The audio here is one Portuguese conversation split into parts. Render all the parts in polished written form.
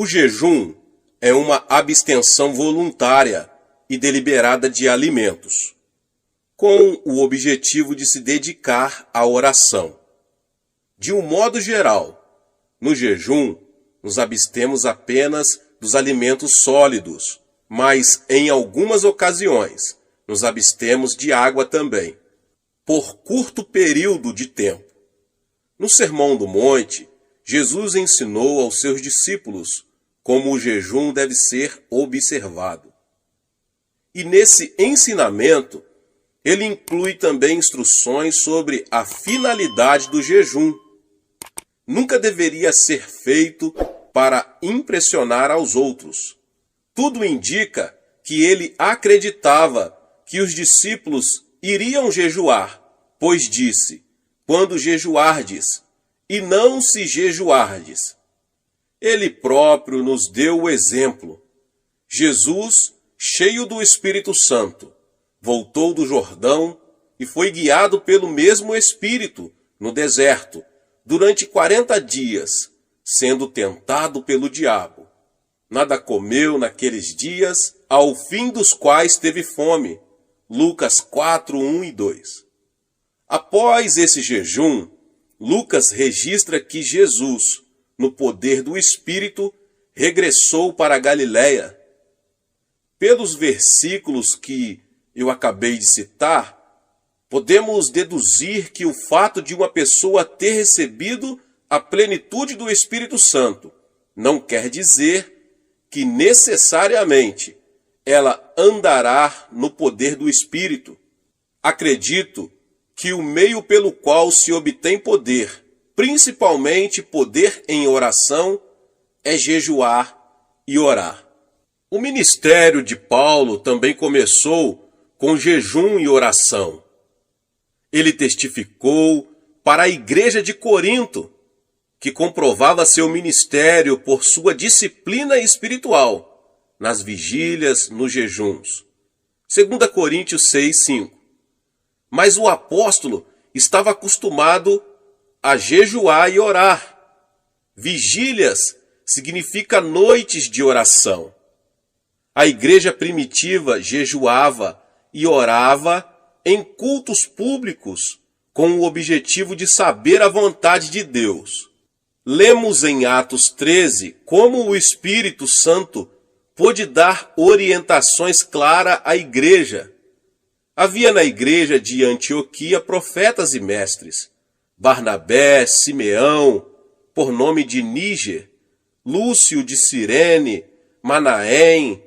O jejum é uma abstenção voluntária e deliberada de alimentos, com o objetivo de se dedicar à oração. De um modo geral, no jejum, nos abstemos apenas dos alimentos sólidos, mas em algumas ocasiões nos abstemos de água também, por curto período de tempo. No Sermão do Monte, Jesus ensinou aos seus discípulos como o jejum deve ser observado. E nesse ensinamento, ele inclui também instruções sobre a finalidade do jejum. Nunca deveria ser feito para impressionar aos outros. Tudo indica que ele acreditava que os discípulos iriam jejuar, pois disse: quando jejuardes, e não se jejuardes. Ele próprio nos deu o exemplo. Jesus, cheio do Espírito Santo, voltou do Jordão e foi guiado pelo mesmo Espírito no deserto durante 40 dias, sendo tentado pelo diabo. Nada comeu naqueles dias, ao fim dos quais teve fome. Lucas 4, 1 e 2. Após esse jejum, Lucas registra que Jesus, no poder do Espírito, regressou para a Galiléia. Pelos versículos que eu acabei de citar, podemos deduzir que o fato de uma pessoa ter recebido a plenitude do Espírito Santo não quer dizer que necessariamente ela andará no poder do Espírito. Acredito que o meio pelo qual se obtém poder, principalmente poder em oração, é jejuar e orar. O ministério de Paulo também começou com jejum e oração. Ele testificou para a igreja de Corinto, que comprovava seu ministério por sua disciplina espiritual, nas vigílias, nos jejuns. 2 Coríntios 6, 5. Mas o apóstolo estava acostumado a jejuar e orar. Vigílias significa noites de oração. A igreja primitiva jejuava e orava em cultos públicos com o objetivo de saber a vontade de Deus. Lemos em Atos 13 como o Espírito Santo pôde dar orientações claras à igreja. Havia na igreja de Antioquia profetas e mestres: Barnabé, Simeão, por nome de Níger, Lúcio de Cirene, Manaém,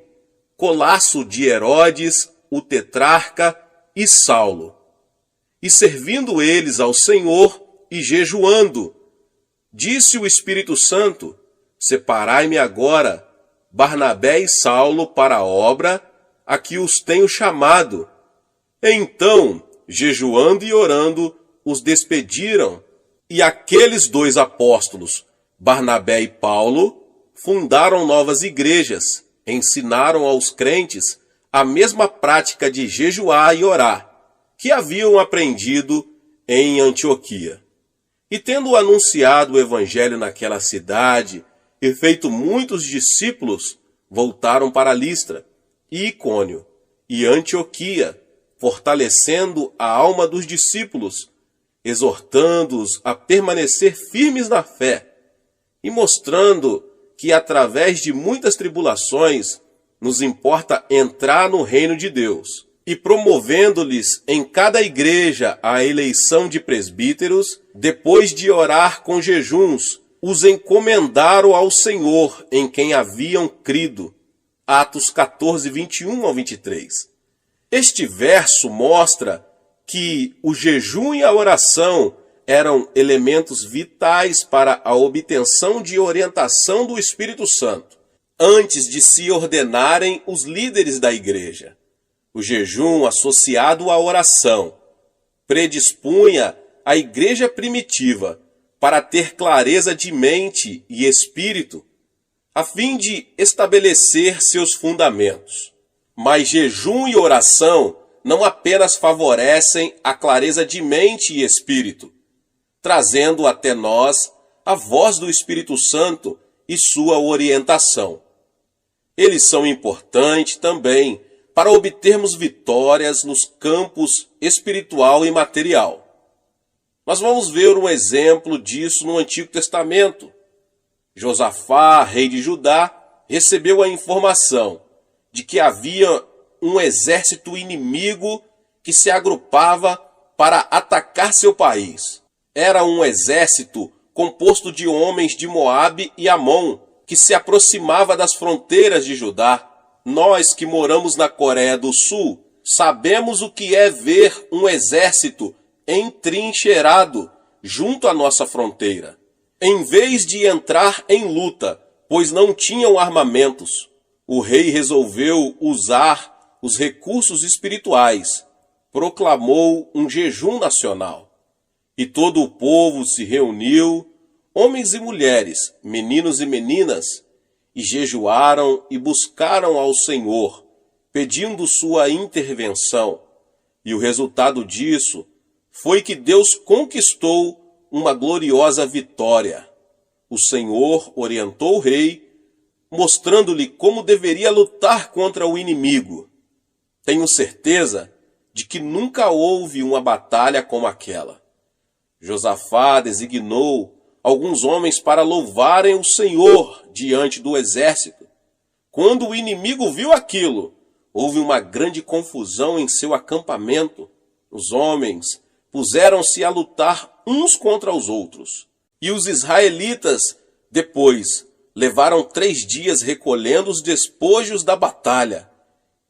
Colasso de Herodes, o tetrarca, e Saulo. E servindo eles ao Senhor e jejuando, disse o Espírito Santo: separai-me agora Barnabé e Saulo para a obra a que os tenho chamado. Então, jejuando e orando, os despediram, e aqueles dois apóstolos, Barnabé e Paulo, fundaram novas igrejas, ensinaram aos crentes a mesma prática de jejuar e orar, que haviam aprendido em Antioquia. E tendo anunciado o evangelho naquela cidade e feito muitos discípulos, voltaram para Listra, e Icônio, e Antioquia, fortalecendo a alma dos discípulos, exortando-os a permanecer firmes na fé, e mostrando que através de muitas tribulações nos importa entrar no reino de Deus, e promovendo-lhes em cada igreja a eleição de presbíteros, depois de orar com jejuns, os encomendaram ao Senhor em quem haviam crido. Atos 14, 21 ao 23. Este verso mostra que o jejum e a oração eram elementos vitais para a obtenção de orientação do Espírito Santo, antes de se ordenarem os líderes da igreja. O jejum associado à oração predispunha a igreja primitiva para ter clareza de mente e espírito, a fim de estabelecer seus fundamentos. Mas jejum e oração não apenas favorecem a clareza de mente e espírito, trazendo até nós a voz do Espírito Santo e sua orientação. Eles são importantes também para obtermos vitórias nos campos espiritual e material. Nós vamos ver um exemplo disso no Antigo Testamento. Josafá, rei de Judá, recebeu a informação de que havia um exército inimigo que se agrupava para atacar seu país. Era um exército composto de homens de Moabe e Amon, que se aproximava das fronteiras de Judá. Nós que moramos na Coreia do Sul, sabemos o que é ver um exército entrincheirado junto à nossa fronteira. Em vez de entrar em luta, pois não tinham armamentos, o rei resolveu usar os recursos espirituais. Proclamou um jejum nacional. E todo o povo se reuniu, homens e mulheres, meninos e meninas, e jejuaram e buscaram ao Senhor, pedindo sua intervenção. E o resultado disso foi que Deus conquistou uma gloriosa vitória. O Senhor orientou o rei, mostrando-lhe como deveria lutar contra o inimigo. Tenho certeza de que nunca houve uma batalha como aquela. Josafá designou alguns homens para louvarem o Senhor diante do exército. Quando o inimigo viu aquilo, houve uma grande confusão em seu acampamento. Os homens puseram-se a lutar uns contra os outros. E os israelitas, depois, levaram 3 dias recolhendo os despojos da batalha,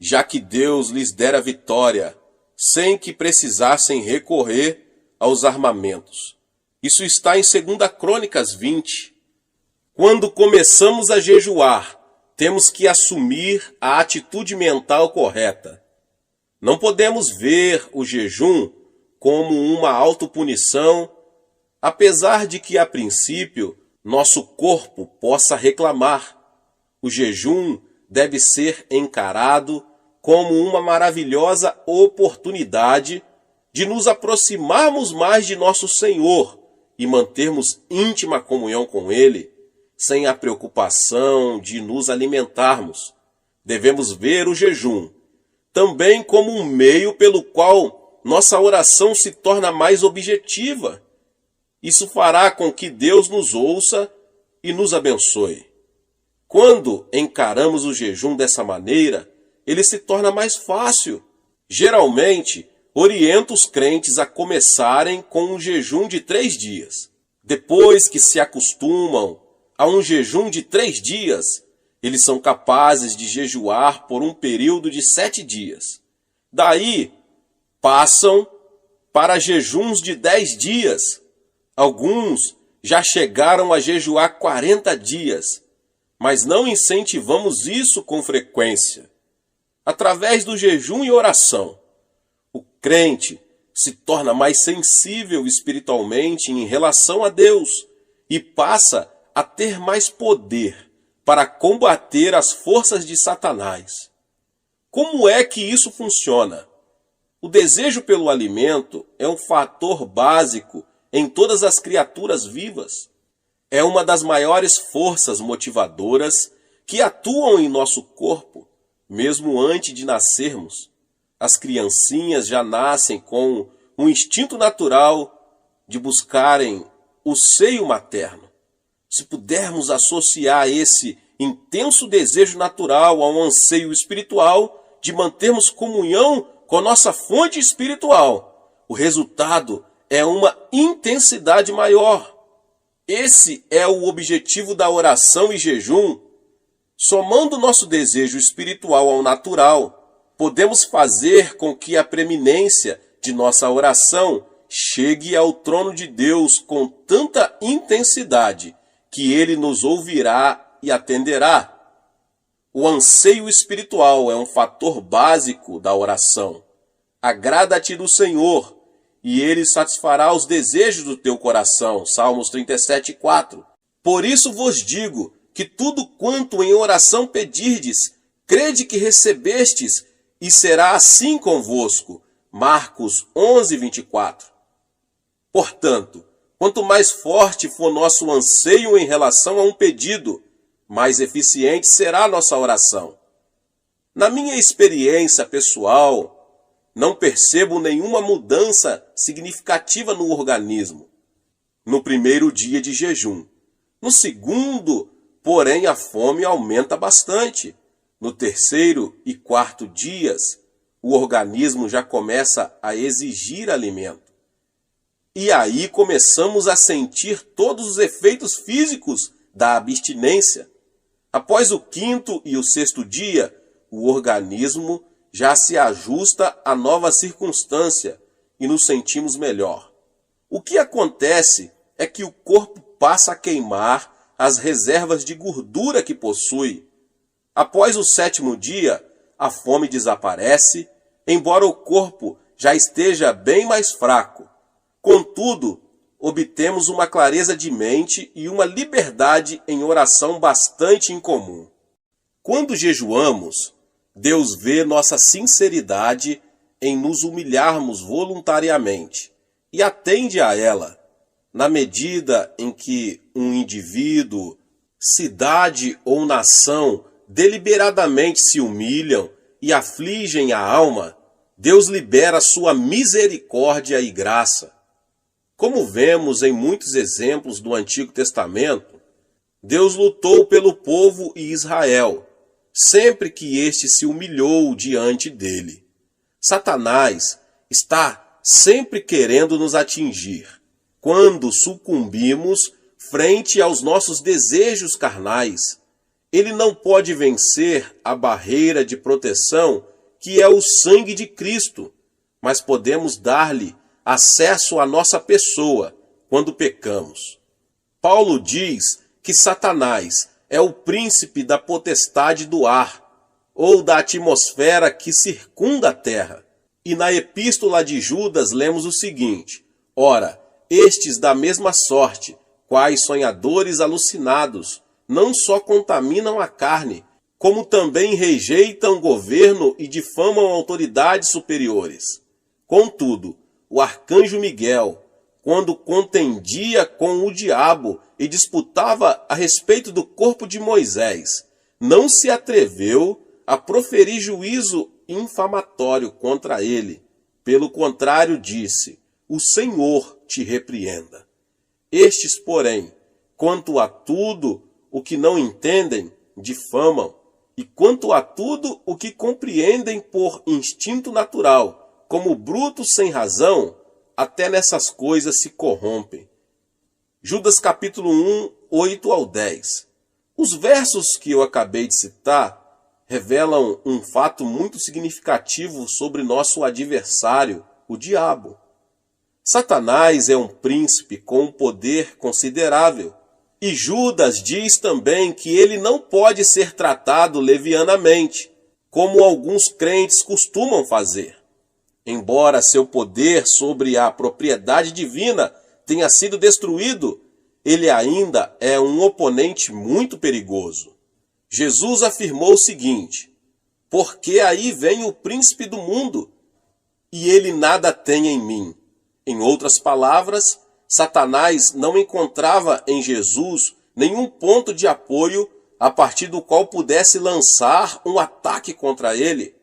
já que Deus lhes dera vitória, sem que precisassem recorrer aos armamentos. Isso está em 2 Crônicas 20. Quando começamos a jejuar, temos que assumir a atitude mental correta. Não podemos ver o jejum como uma autopunição, apesar de que, a princípio, nosso corpo possa reclamar. O jejum deve ser encarado como uma maravilhosa oportunidade de nos aproximarmos mais de nosso Senhor e mantermos íntima comunhão com Ele, sem a preocupação de nos alimentarmos. Devemos ver o jejum também como um meio pelo qual nossa oração se torna mais objetiva. Isso fará com que Deus nos ouça e nos abençoe. Quando encaramos o jejum dessa maneira, ele se torna mais fácil. Geralmente, oriento os crentes a começarem com um jejum de 3 dias. Depois que se acostumam a um jejum de 3 dias, eles são capazes de jejuar por um período de 7 dias. Daí, passam para jejuns de 10 dias. Alguns já chegaram a jejuar 40 dias, mas não incentivamos isso com frequência. Através do jejum e oração, o crente se torna mais sensível espiritualmente em relação a Deus e passa a ter mais poder para combater as forças de Satanás. Como é que isso funciona? O desejo pelo alimento é um fator básico em todas as criaturas vivas. É uma das maiores forças motivadoras que atuam em nosso corpo, mesmo antes de nascermos. As criancinhas já nascem com um instinto natural de buscarem o seio materno. Se pudermos associar esse intenso desejo natural a um anseio espiritual de mantermos comunhão com nossa fonte espiritual, o resultado é uma intensidade maior. Esse é o objetivo da oração e jejum. Somando nosso desejo espiritual ao natural, podemos fazer com que a preeminência de nossa oração chegue ao trono de Deus com tanta intensidade que Ele nos ouvirá e atenderá. O anseio espiritual é um fator básico da oração. Agrada-te do Senhor, e Ele satisfará os desejos do teu coração. Salmos 37:4. Por isso vos digo que tudo quanto em oração pedirdes, crede que recebestes, e será assim convosco. Marcos 11:24. Portanto, quanto mais forte for nosso anseio em relação a um pedido, mais eficiente será a nossa oração. Na minha experiência pessoal, não percebo nenhuma mudança significativa no organismo no primeiro dia de jejum. No segundo, porém, a fome aumenta bastante. No terceiro e quarto dias, o organismo já começa a exigir alimento. E aí começamos a sentir todos os efeitos físicos da abstinência. Após o quinto e o sexto dia, o organismo já se ajusta à nova circunstância e nos sentimos melhor. O que acontece é que o corpo passa a queimar as reservas de gordura que possui. Após o sétimo dia, a fome desaparece, embora o corpo já esteja bem mais fraco. Contudo, obtemos uma clareza de mente e uma liberdade em oração bastante incomum. Quando jejuamos, Deus vê nossa sinceridade em nos humilharmos voluntariamente e atende a ela. Na medida em que um indivíduo, cidade ou nação deliberadamente se humilham e afligem a alma, Deus libera sua misericórdia e graça. Como vemos em muitos exemplos do Antigo Testamento, Deus lutou pelo povo e Israel, sempre que este se humilhou diante dele. Satanás está sempre querendo nos atingir. Quando sucumbimos frente aos nossos desejos carnais, ele não pode vencer a barreira de proteção que é o sangue de Cristo, mas podemos dar-lhe acesso à nossa pessoa quando pecamos. Paulo diz que Satanás é o príncipe da potestade do ar, ou da atmosfera que circunda a terra. E na epístola de Judas lemos o seguinte: ora, estes da mesma sorte, quais sonhadores alucinados, não só contaminam a carne, como também rejeitam o governo e difamam autoridades superiores. Contudo, o arcanjo Miguel, quando contendia com o diabo e disputava a respeito do corpo de Moisés, não se atreveu a proferir juízo infamatório contra ele. Pelo contrário, disse: o Senhor te repreenda. Estes, porém, quanto a tudo o que não entendem, difamam, e quanto a tudo o que compreendem por instinto natural, como brutos sem razão, até nessas coisas se corrompem. Judas capítulo 1, 8 ao 10. Os versos que eu acabei de citar revelam um fato muito significativo sobre nosso adversário, o diabo. Satanás é um príncipe com um poder considerável. E Judas diz também que ele não pode ser tratado levianamente, como alguns crentes costumam fazer. Embora seu poder sobre a propriedade divina tenha sido destruído, ele ainda é um oponente muito perigoso. Jesus afirmou o seguinte: porque aí vem o príncipe do mundo, e ele nada tem em mim. Em outras palavras, Satanás não encontrava em Jesus nenhum ponto de apoio a partir do qual pudesse lançar um ataque contra ele.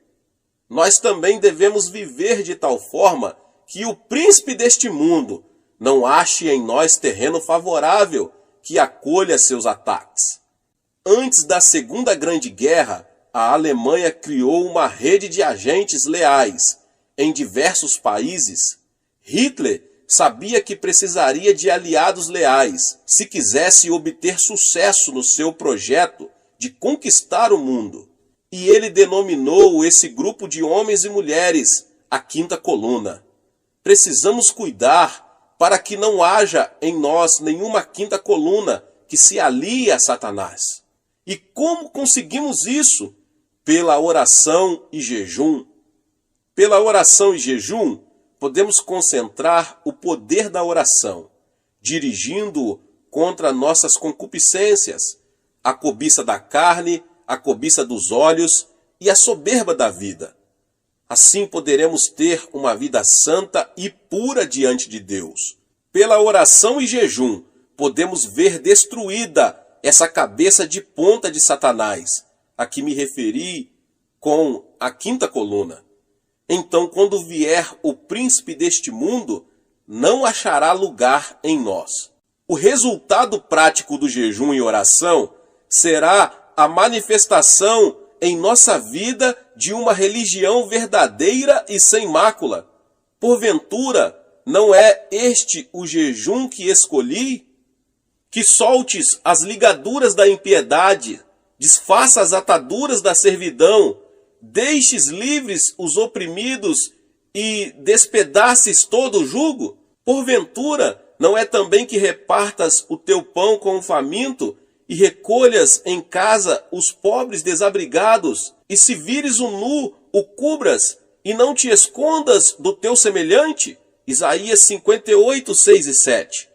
Nós também devemos viver de tal forma que o príncipe deste mundo não ache em nós terreno favorável que acolha seus ataques. Antes da Segunda Grande Guerra, a Alemanha criou uma rede de agentes leais em diversos países. Hitler sabia que precisaria de aliados leais se quisesse obter sucesso no seu projeto de conquistar o mundo. E ele denominou esse grupo de homens e mulheres a Quinta Coluna. Precisamos cuidar para que não haja em nós nenhuma quinta coluna que se alie a Satanás. E como conseguimos isso? Pela oração e jejum. Pela oração e jejum, podemos concentrar o poder da oração, dirigindo-o contra nossas concupiscências, a cobiça da carne, a cobiça dos olhos e a soberba da vida. Assim poderemos ter uma vida santa e pura diante de Deus. Pela oração e jejum, podemos ver destruída essa cabeça de ponta de Satanás, a que me referi com a quinta coluna. Então, quando vier o príncipe deste mundo, não achará lugar em nós. O resultado prático do jejum e oração será a manifestação em nossa vida de uma religião verdadeira e sem mácula. Porventura, não é este o jejum que escolhi? Que soltes as ligaduras da impiedade, desfaça as ataduras da servidão, deixes livres os oprimidos e despedaces todo o jugo? Porventura, não é também que repartas o teu pão com o faminto e recolhas em casa os pobres desabrigados, e se vires o nu, o cubras, e não te escondas do teu semelhante? Isaías 58, 6 e 7.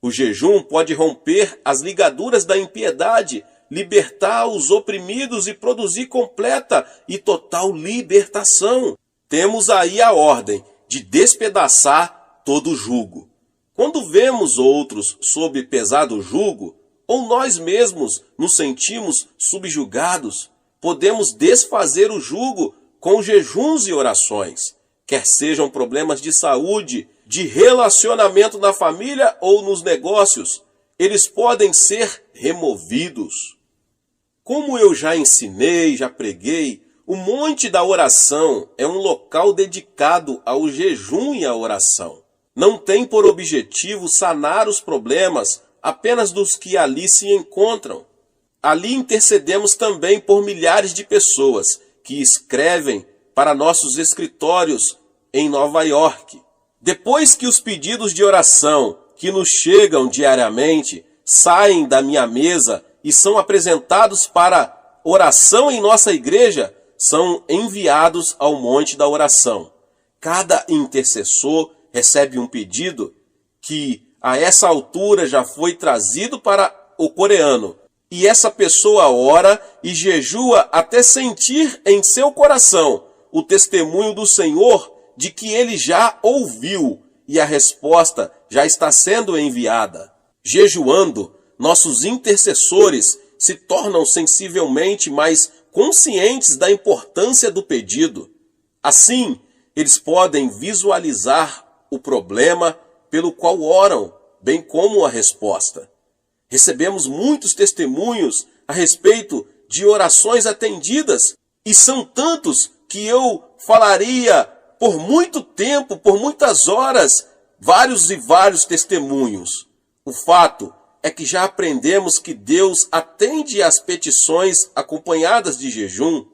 O jejum pode romper as ligaduras da impiedade, libertar os oprimidos e produzir completa e total libertação. Temos aí a ordem de despedaçar todo o jugo. Quando vemos outros sob pesado jugo, ou nós mesmos nos sentimos subjugados, podemos desfazer o jugo com jejuns e orações, quer sejam problemas de saúde, de relacionamento na família ou nos negócios, eles podem ser removidos. Como eu já ensinei, já preguei, o Monte da Oração é um local dedicado ao jejum e à oração. Não tem por objetivo sanar os problemas apenas dos que ali se encontram. Ali intercedemos também por milhares de pessoas que escrevem para nossos escritórios em Nova York. Depois que os pedidos de oração que nos chegam diariamente saem da minha mesa e são apresentados para oração em nossa igreja, são enviados ao Monte da Oração. Cada intercessor recebe um pedido que a essa altura já foi trazido para o coreano. E essa pessoa ora e jejua até sentir em seu coração o testemunho do Senhor de que ele já ouviu e a resposta já está sendo enviada. Jejuando, nossos intercessores se tornam sensivelmente mais conscientes da importância do pedido. Assim, eles podem visualizar o problema pelo qual oram, bem como a resposta. Recebemos muitos testemunhos a respeito de orações atendidas, e são tantos que eu falaria por muito tempo, por muitas horas, vários e vários testemunhos. O fato é que já aprendemos que Deus atende às petições acompanhadas de jejum.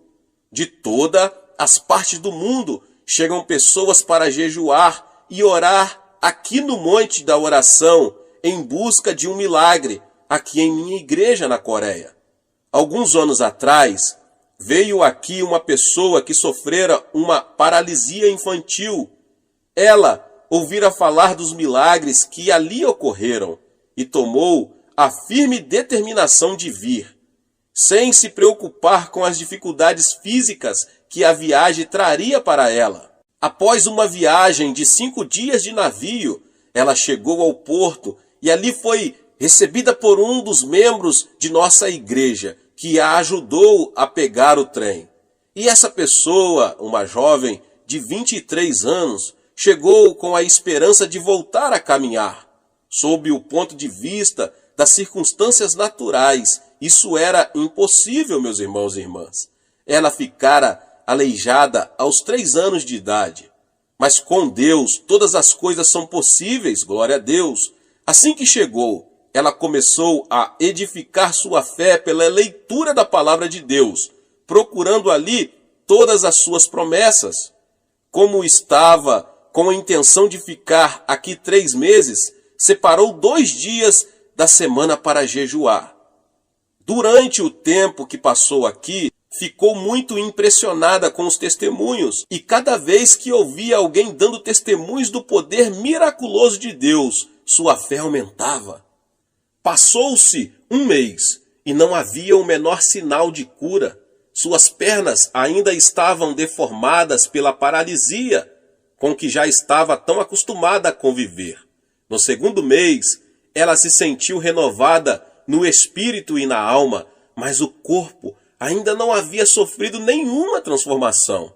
De todas as partes do mundo chegam pessoas para jejuar e orar aqui no Monte da Oração em busca de um milagre, aqui em minha igreja na Coreia. Alguns anos atrás, veio aqui uma pessoa que sofrera uma paralisia infantil. Ela ouvira falar dos milagres que ali ocorreram e tomou a firme determinação de vir, sem se preocupar com as dificuldades físicas que a viagem traria para ela. Após uma viagem de 5 dias de navio, ela chegou ao porto e ali foi recebida por um dos membros de nossa igreja, que a ajudou a pegar o trem. E essa pessoa, uma jovem de 23 anos, chegou com a esperança de voltar a caminhar. Sob o ponto de vista das circunstâncias naturais, isso era impossível, meus irmãos e irmãs. Ela ficara aleijada aos 3 anos de idade. Mas com Deus todas as coisas são possíveis, glória a Deus. Assim que chegou, ela começou a edificar sua fé pela leitura da palavra de Deus, procurando ali todas as suas promessas. Como estava com a intenção de ficar aqui 3 meses, separou 2 dias da semana para jejuar. Durante o tempo que passou aqui, ficou muito impressionada com os testemunhos, e cada vez que ouvia alguém dando testemunhos do poder miraculoso de Deus, sua fé aumentava. Passou-se 1 mês e não havia o menor sinal de cura. Suas pernas ainda estavam deformadas pela paralisia, com que já estava tão acostumada a conviver. No 2º mês, ela se sentiu renovada no espírito e na alma, mas o corpo ainda não havia sofrido nenhuma transformação.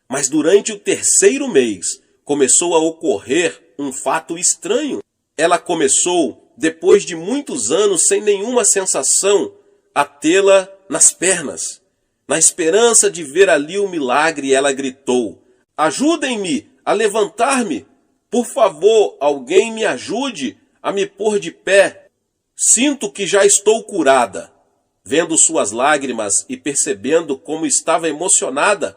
Mas durante o 3º mês, começou a ocorrer um fato estranho. Ela começou, depois de muitos anos sem nenhuma sensação, a tê-la nas pernas. Na esperança de ver ali o milagre, ela gritou: "Ajudem-me a levantar-me! Por favor, alguém me ajude a me pôr de pé. Sinto que já estou curada." Vendo suas lágrimas e percebendo como estava emocionada,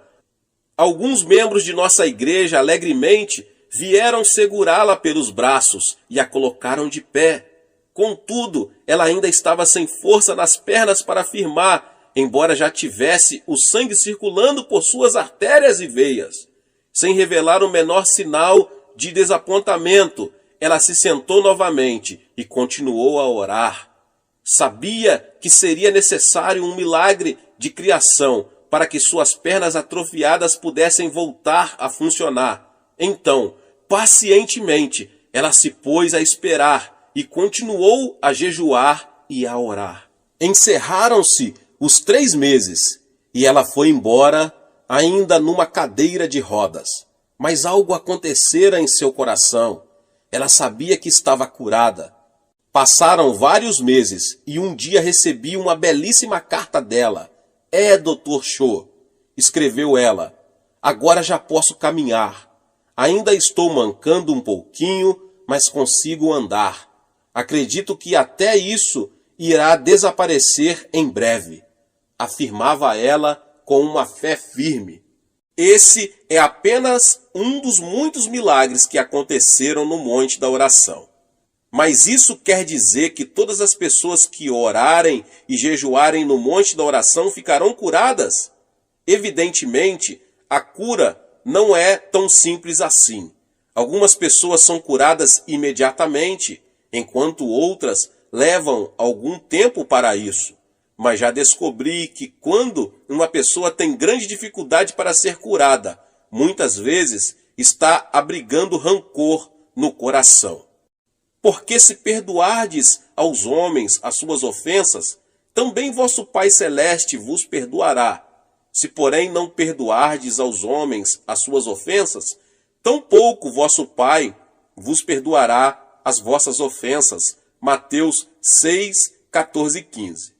alguns membros de nossa igreja alegremente vieram segurá-la pelos braços e a colocaram de pé. Contudo, ela ainda estava sem força nas pernas para afirmar, embora já tivesse o sangue circulando por suas artérias e veias. Sem revelar o menor sinal de desapontamento, ela se sentou novamente e continuou a orar. Sabia que seria necessário um milagre de criação para que suas pernas atrofiadas pudessem voltar a funcionar. Então, pacientemente, ela se pôs a esperar e continuou a jejuar e a orar. Encerraram-se os 3 meses e ela foi embora ainda numa cadeira de rodas. Mas algo acontecera em seu coração. Ela sabia que estava curada. Passaram vários meses e um dia recebi uma belíssima carta dela. Dr. Cho, escreveu ela, agora já posso caminhar. Ainda estou mancando um pouquinho, mas consigo andar. Acredito que até isso irá desaparecer em breve, afirmava ela com uma fé firme. Esse é apenas um dos muitos milagres que aconteceram no Monte da Oração. Mas isso quer dizer que todas as pessoas que orarem e jejuarem no Monte da Oração ficarão curadas? Evidentemente, a cura não é tão simples assim. Algumas pessoas são curadas imediatamente, enquanto outras levam algum tempo para isso. Mas já descobri que quando uma pessoa tem grande dificuldade para ser curada, muitas vezes está abrigando rancor no coração. Porque se perdoardes aos homens as suas ofensas, também vosso Pai Celeste vos perdoará. Se, porém, não perdoardes aos homens as suas ofensas, tampouco vosso Pai vos perdoará as vossas ofensas. Mateus 6, 14 e 15.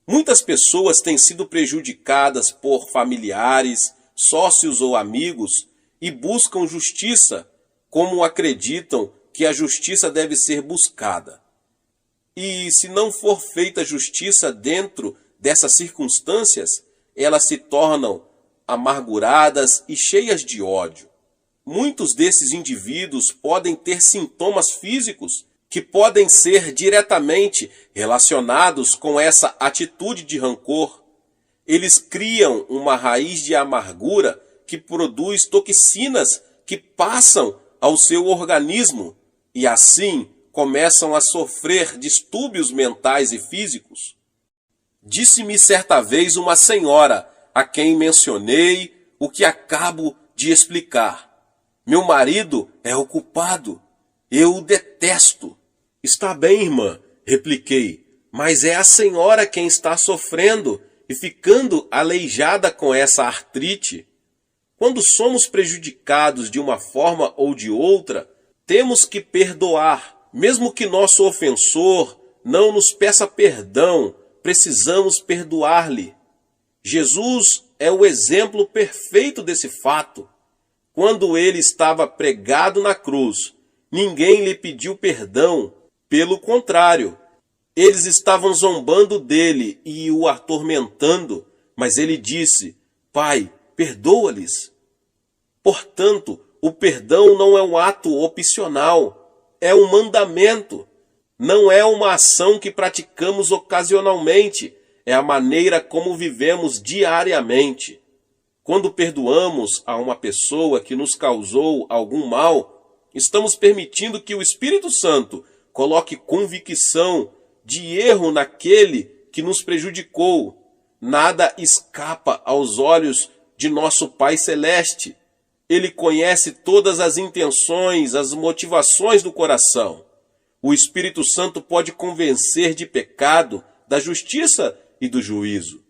Muitas pessoas têm sido prejudicadas por familiares, sócios ou amigos e buscam justiça, como acreditam que a justiça deve ser buscada. E se não for feita justiça dentro dessas circunstâncias, elas se tornam amarguradas e cheias de ódio. Muitos desses indivíduos podem ter sintomas físicos que podem ser diretamente relacionados com essa atitude de rancor. Eles criam uma raiz de amargura que produz toxinas que passam ao seu organismo e assim começam a sofrer distúrbios mentais e físicos. Disse-me certa vez uma senhora a quem mencionei o que acabo de explicar. Meu marido é ocupado. Eu o detesto. Está bem, irmã, repliquei, mas é a senhora quem está sofrendo e ficando aleijada com essa artrite. Quando somos prejudicados de uma forma ou de outra, temos que perdoar. Mesmo que nosso ofensor não nos peça perdão, precisamos perdoar-lhe. Jesus é o exemplo perfeito desse fato. Quando ele estava pregado na cruz, ninguém lhe pediu perdão. Pelo contrário, eles estavam zombando dele e o atormentando, mas ele disse: Pai, perdoa-lhes. Portanto, o perdão não é um ato opcional, é um mandamento. Não é uma ação que praticamos ocasionalmente, é a maneira como vivemos diariamente. Quando perdoamos a uma pessoa que nos causou algum mal, estamos permitindo que o Espírito Santo coloque convicção de erro naquele que nos prejudicou. Nada escapa aos olhos de nosso Pai Celeste. Ele conhece todas as intenções, as motivações do coração. O Espírito Santo pode convencer de pecado, da justiça e do juízo.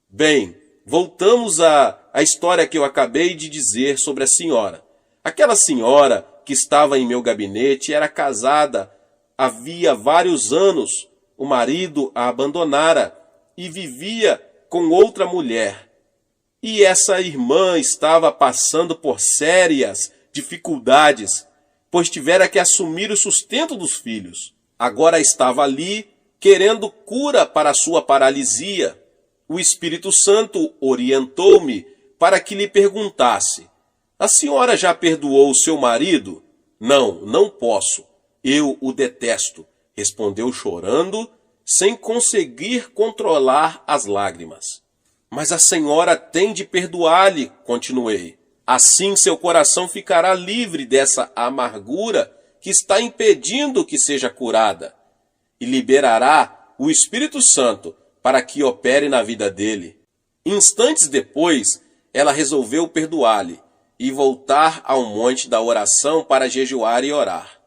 Bem, voltamos à história que eu acabei de dizer sobre a senhora. Aquela senhora que estava em meu gabinete era casada havia vários anos. O marido a abandonara e vivia com outra mulher. E essa irmã estava passando por sérias dificuldades, pois tivera que assumir o sustento dos filhos. Agora estava ali querendo cura para a sua paralisia. O Espírito Santo orientou-me para que lhe perguntasse: a senhora já perdoou o seu marido? Não, não posso. Eu o detesto, respondeu chorando, sem conseguir controlar as lágrimas. Mas a senhora tem de perdoar-lhe, continuei. Assim seu coração ficará livre dessa amargura que está impedindo que seja curada, e liberará o Espírito Santo para que opere na vida dele. Instantes depois, ela resolveu perdoar-lhe e voltar ao monte da oração para jejuar e orar.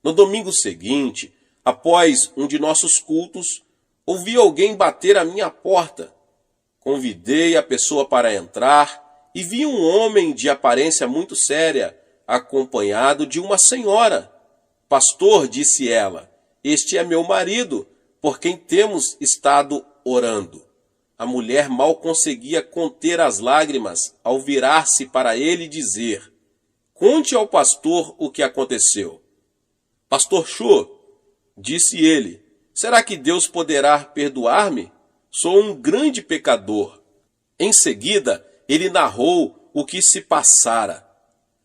No domingo seguinte, após um de nossos cultos, ouvi alguém bater à minha porta. Convidei a pessoa para entrar e vi um homem de aparência muito séria, acompanhado de uma senhora. Pastor, disse ela, este é meu marido, por quem temos estado orando. A mulher mal conseguia conter as lágrimas ao virar-se para ele e dizer: conte ao pastor o que aconteceu. Pastor Chu, disse ele, será que Deus poderá perdoar-me? Sou um grande pecador. Em seguida, ele narrou o que se passara.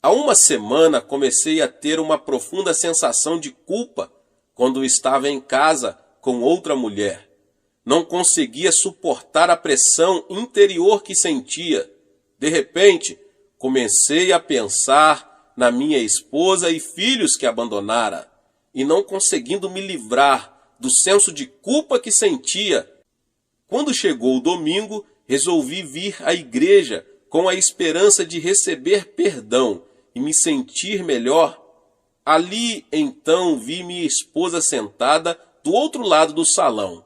Há uma semana comecei a ter uma profunda sensação de culpa quando estava em casa com outra mulher. Não conseguia suportar a pressão interior que sentia. De repente, comecei a pensar na minha esposa e filhos que abandonara, e não conseguindo me livrar do senso de culpa que sentia. Quando chegou o domingo, resolvi vir à igreja com a esperança de receber perdão e me sentir melhor. Ali, então, vi minha esposa sentada do outro lado do salão.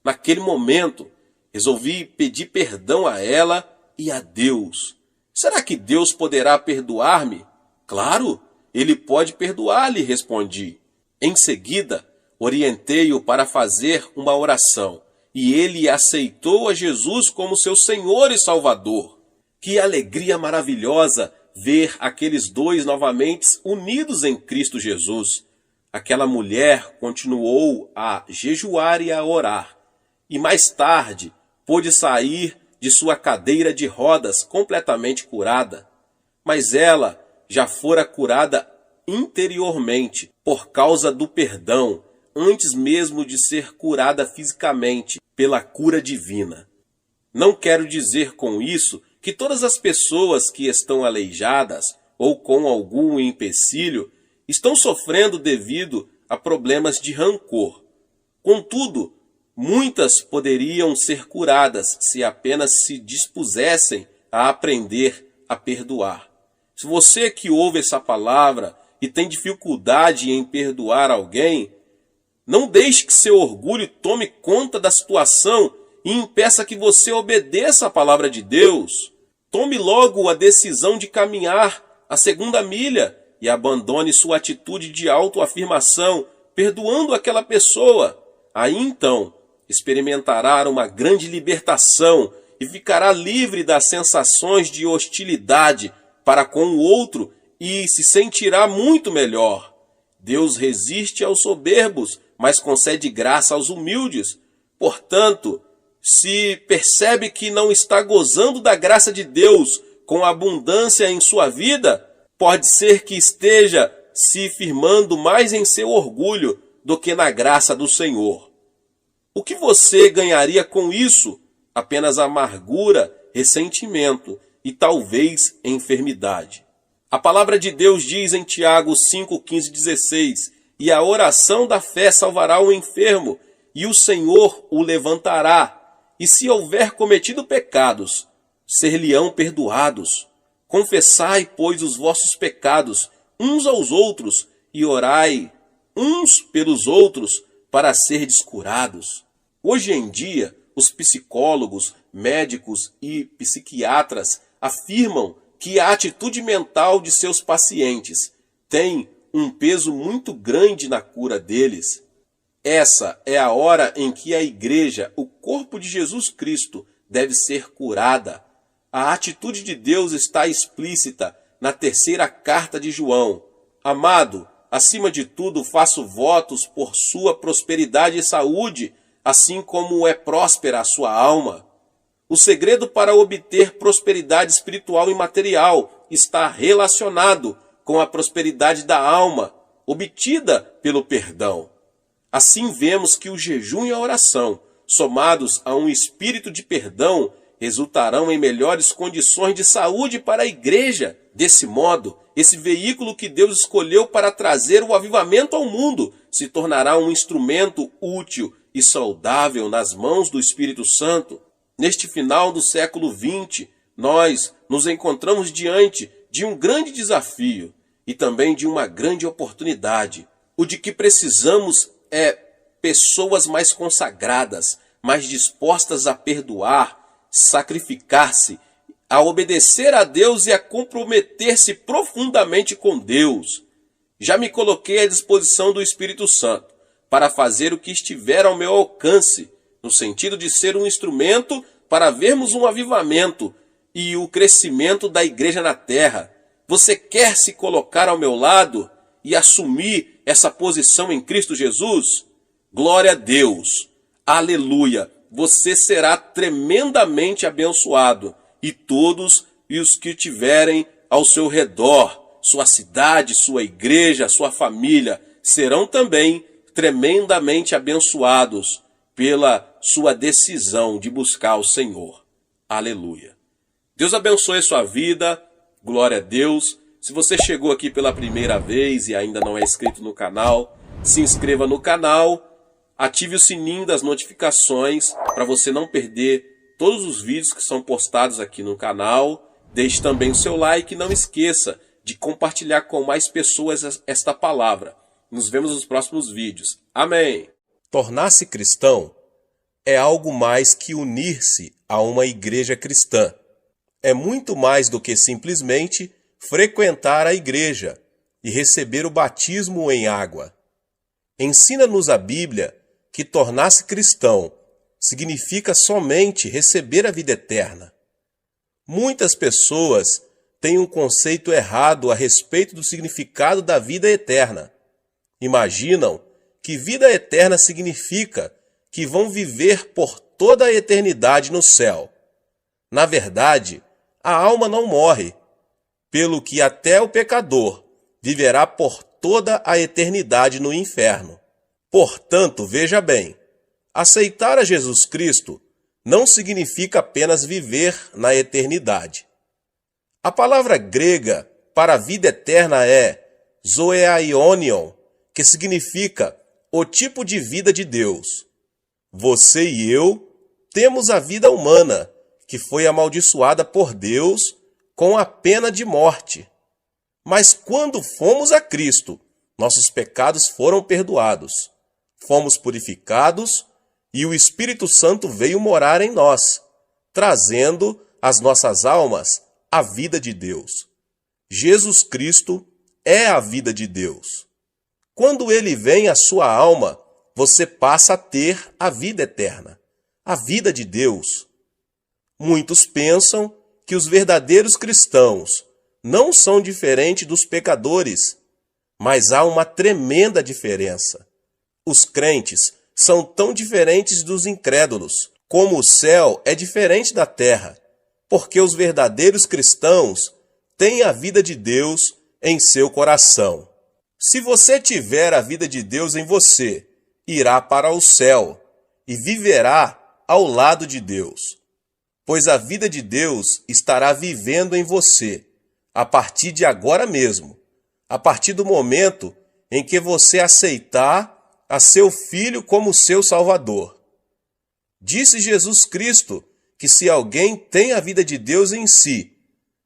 Naquele momento, resolvi pedir perdão a ela e a Deus. Será que Deus poderá perdoar-me? Claro, Ele pode perdoar-lhe, respondi. Em seguida, orientei-o para fazer uma oração, e ele aceitou a Jesus como seu Senhor e Salvador. Que alegria maravilhosa ver aqueles dois novamente unidos em Cristo Jesus. Aquela mulher continuou a jejuar e a orar, e mais tarde pôde sair de sua cadeira de rodas completamente curada. Mas ela já fora curada interiormente por causa do perdão, antes mesmo de ser curada fisicamente pela cura divina. Não quero dizer com isso que todas as pessoas que estão aleijadas ou com algum empecilho estão sofrendo devido a problemas de rancor. Contudo, muitas poderiam ser curadas se apenas se dispusessem a aprender a perdoar. Se você que ouve essa palavra e tem dificuldade em perdoar alguém, não deixe que seu orgulho tome conta da situação e impeça que você obedeça a palavra de Deus. Tome logo a decisão de caminhar a segunda milha e abandone sua atitude de autoafirmação, perdoando aquela pessoa. Aí então experimentará uma grande libertação e ficará livre das sensações de hostilidade para com o outro e se sentirá muito melhor. Deus resiste aos soberbos, mas concede graça aos humildes. Portanto, se percebe que não está gozando da graça de Deus com abundância em sua vida, pode ser que esteja se firmando mais em seu orgulho do que na graça do Senhor. O que você ganharia com isso? Apenas amargura, ressentimento e talvez enfermidade. A palavra de Deus diz em Tiago 5, 15, 16, e a oração da fé salvará o enfermo, e o Senhor o levantará. E se houver cometido pecados, ser-lhe-ão perdoados. Confessai, pois, os vossos pecados uns aos outros, e orai uns pelos outros para serdes curados. Hoje em dia, os psicólogos, médicos e psiquiatras afirmam que a atitude mental de seus pacientes tem um peso muito grande na cura deles. Essa é a hora em que a igreja, o corpo de Jesus Cristo, deve ser curada. A atitude de Deus está explícita na terceira carta de João. Amado, acima de tudo faço votos por sua prosperidade e saúde, assim como é próspera a sua alma. O segredo para obter prosperidade espiritual e material está relacionado com a prosperidade da alma, obtida pelo perdão. Assim vemos que o jejum e a oração, somados a um espírito de perdão, resultarão em melhores condições de saúde para a igreja. Desse modo, esse veículo que Deus escolheu para trazer o avivamento ao mundo se tornará um instrumento útil e saudável nas mãos do Espírito Santo. Neste final do século XX, nós nos encontramos diante de um grande desafio e também de uma grande oportunidade. O de que precisamos é pessoas mais consagradas, mais dispostas a perdoar, sacrificar-se, a obedecer a Deus e a comprometer-se profundamente com Deus. Já me coloquei à disposição do Espírito Santo para fazer o que estiver ao meu alcance, no sentido de ser um instrumento para vermos um avivamento e o crescimento da igreja na terra. Você quer se colocar ao meu lado e assumir essa posição em Cristo Jesus? Glória a Deus! Aleluia! Você será tremendamente abençoado, e todos os que tiverem ao seu redor, sua cidade, sua igreja, sua família, serão também tremendamente abençoados pela sua decisão de buscar o Senhor. Aleluia! Deus abençoe a sua vida, glória a Deus. Se você chegou aqui pela primeira vez e ainda não é inscrito no canal, se inscreva no canal, ative o sininho das notificações para você não perder todos os vídeos que são postados aqui no canal. Deixe também o seu like e não esqueça de compartilhar com mais pessoas esta palavra. Nos vemos nos próximos vídeos. Amém! Tornar-se cristão é algo mais que unir-se a uma igreja cristã. É muito mais do que simplesmente frequentar a igreja e receber o batismo em água. Ensina-nos a Bíblia que tornar-se cristão significa somente receber a vida eterna. Muitas pessoas têm um conceito errado a respeito do significado da vida eterna. Imaginam que vida eterna significa que vão viver por toda a eternidade no céu. Na verdade, a alma não morre, pelo que até o pecador viverá por toda a eternidade no inferno. Portanto, veja bem, aceitar a Jesus Cristo não significa apenas viver na eternidade. A palavra grega para a vida eterna é zoeaionion, que significa o tipo de vida de Deus. Você e eu temos a vida humana, que foi amaldiçoada por Deus com a pena de morte. Mas quando fomos a Cristo, nossos pecados foram perdoados, fomos purificados e o Espírito Santo veio morar em nós, trazendo às nossas almas a vida de Deus. Jesus Cristo é a vida de Deus. Quando ele vem à sua alma, você passa a ter a vida eterna, a vida de Deus. Muitos pensam que os verdadeiros cristãos não são diferentes dos pecadores, mas há uma tremenda diferença. Os crentes são tão diferentes dos incrédulos, como o céu é diferente da terra, porque os verdadeiros cristãos têm a vida de Deus em seu coração. Se você tiver a vida de Deus em você, irá para o céu e viverá ao lado de Deus, pois a vida de Deus estará vivendo em você a partir de agora mesmo, a partir do momento em que você aceitar a seu Filho como seu Salvador. Disse Jesus Cristo que se alguém tem a vida de Deus em si,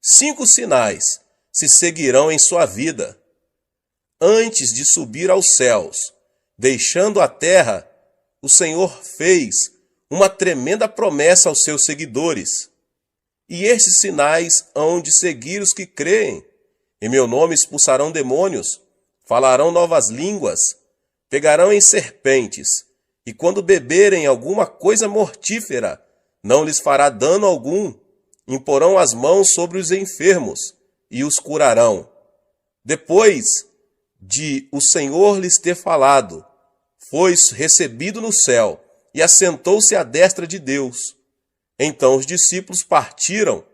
5 sinais se seguirão em sua vida. antes de subir aos céus, deixando a terra, o Senhor fez uma tremenda promessa aos seus seguidores. E estes sinais hão de seguir os que creem. Em meu nome expulsarão demônios, falarão novas línguas, pegarão em serpentes, e quando beberem alguma coisa mortífera, não lhes fará dano algum. Imporão as mãos sobre os enfermos e os curarão. Depois de o Senhor lhes ter falado, foi recebido no céu e assentou-se à destra de Deus. Então os discípulos partiram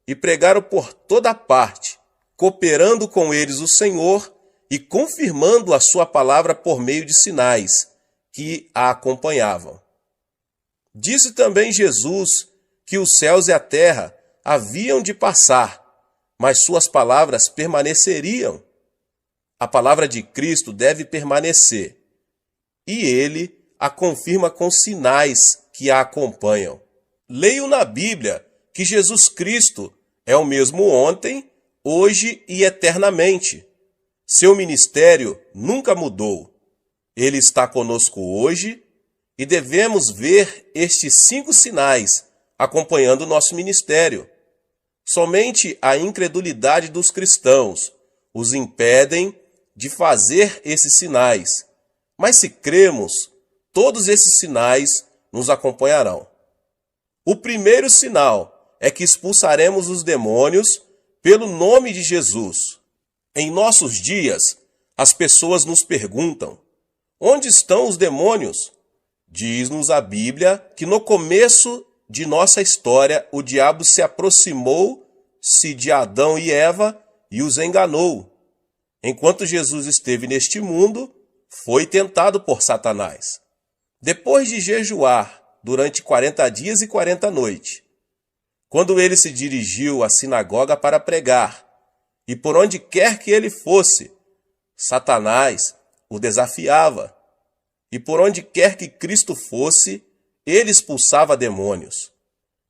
e pregaram por toda parte, cooperando com eles o Senhor e confirmando a sua palavra por meio de sinais que a acompanhavam. Disse também Jesus que os céus e a terra haviam de passar, mas suas palavras permaneceriam. A palavra de Cristo deve permanecer, e ele a confirma com sinais que a acompanham. Leio na Bíblia que Jesus Cristo é o mesmo ontem, hoje e eternamente. Seu ministério nunca mudou. Ele está conosco hoje e devemos ver estes 5 sinais acompanhando o nosso ministério. Somente a incredulidade dos cristãos os impedem de fazer esses sinais. Mas se cremos, todos esses sinais nos acompanharão. O primeiro sinal é que expulsaremos os demônios pelo nome de Jesus. Em nossos dias, as pessoas nos perguntam: onde estão os demônios? Diz-nos a Bíblia que no começo de nossa história o diabo se aproximou-se de Adão e Eva e os enganou. Enquanto Jesus esteve neste mundo, foi tentado por Satanás. Depois de jejuar durante 40 dias e 40 noites, quando ele se dirigiu à sinagoga para pregar, e por onde quer que ele fosse, Satanás o desafiava. E por onde quer que Cristo fosse, ele expulsava demônios.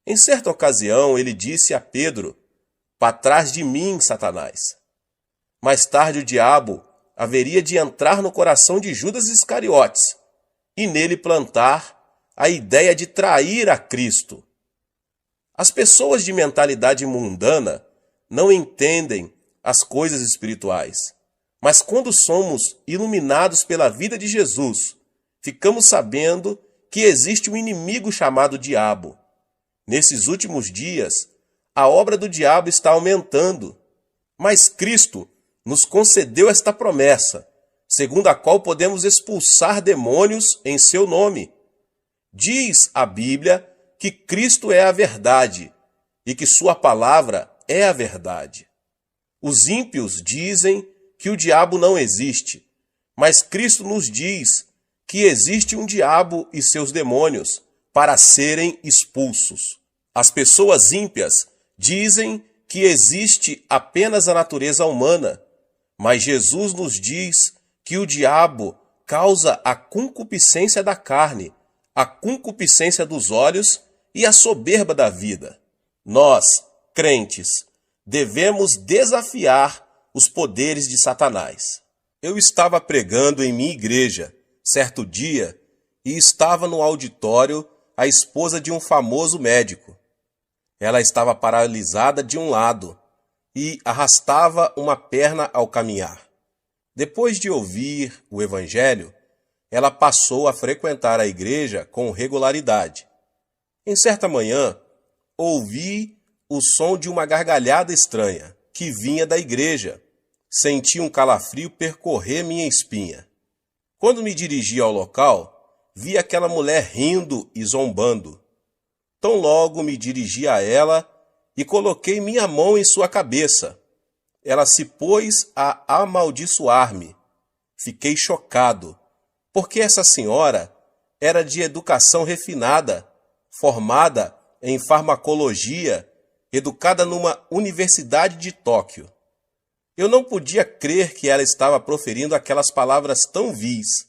Em certa ocasião, ele disse a Pedro: "Para trás de mim, Satanás." Mais tarde, o diabo haveria de entrar no coração de Judas Iscariotes e nele plantar a ideia de trair a Cristo. As pessoas de mentalidade mundana não entendem as coisas espirituais, mas quando somos iluminados pela vida de Jesus, ficamos sabendo que existe um inimigo chamado diabo. Nesses últimos dias, a obra do diabo está aumentando, mas Cristo nos concedeu esta promessa, segundo a qual podemos expulsar demônios em seu nome. Diz a Bíblia que Cristo é a verdade e que sua palavra é a verdade. Os ímpios dizem que o diabo não existe, mas Cristo nos diz que existe um diabo e seus demônios para serem expulsos. As pessoas ímpias dizem que existe apenas a natureza humana, mas Jesus nos diz que o diabo causa a concupiscência da carne, a concupiscência dos olhos e a soberba da vida. Nós, crentes, devemos desafiar os poderes de Satanás. Eu estava pregando em minha igreja certo dia e estava no auditório a esposa de um famoso médico. Ela estava paralisada de um lado e arrastava uma perna ao caminhar. Depois de ouvir o evangelho, ela passou a frequentar a igreja com regularidade. Em certa manhã, ouvi o som de uma gargalhada estranha que vinha da igreja. Senti um calafrio percorrer minha espinha. Quando me dirigi ao local, vi aquela mulher rindo e zombando. Tão logo me dirigi a ela e coloquei minha mão em sua cabeça. Ela se pôs a amaldiçoar-me. Fiquei chocado, porque essa senhora era de educação refinada, formada em farmacologia, educada numa universidade de Tóquio. Eu não podia crer que ela estava proferindo aquelas palavras tão vis.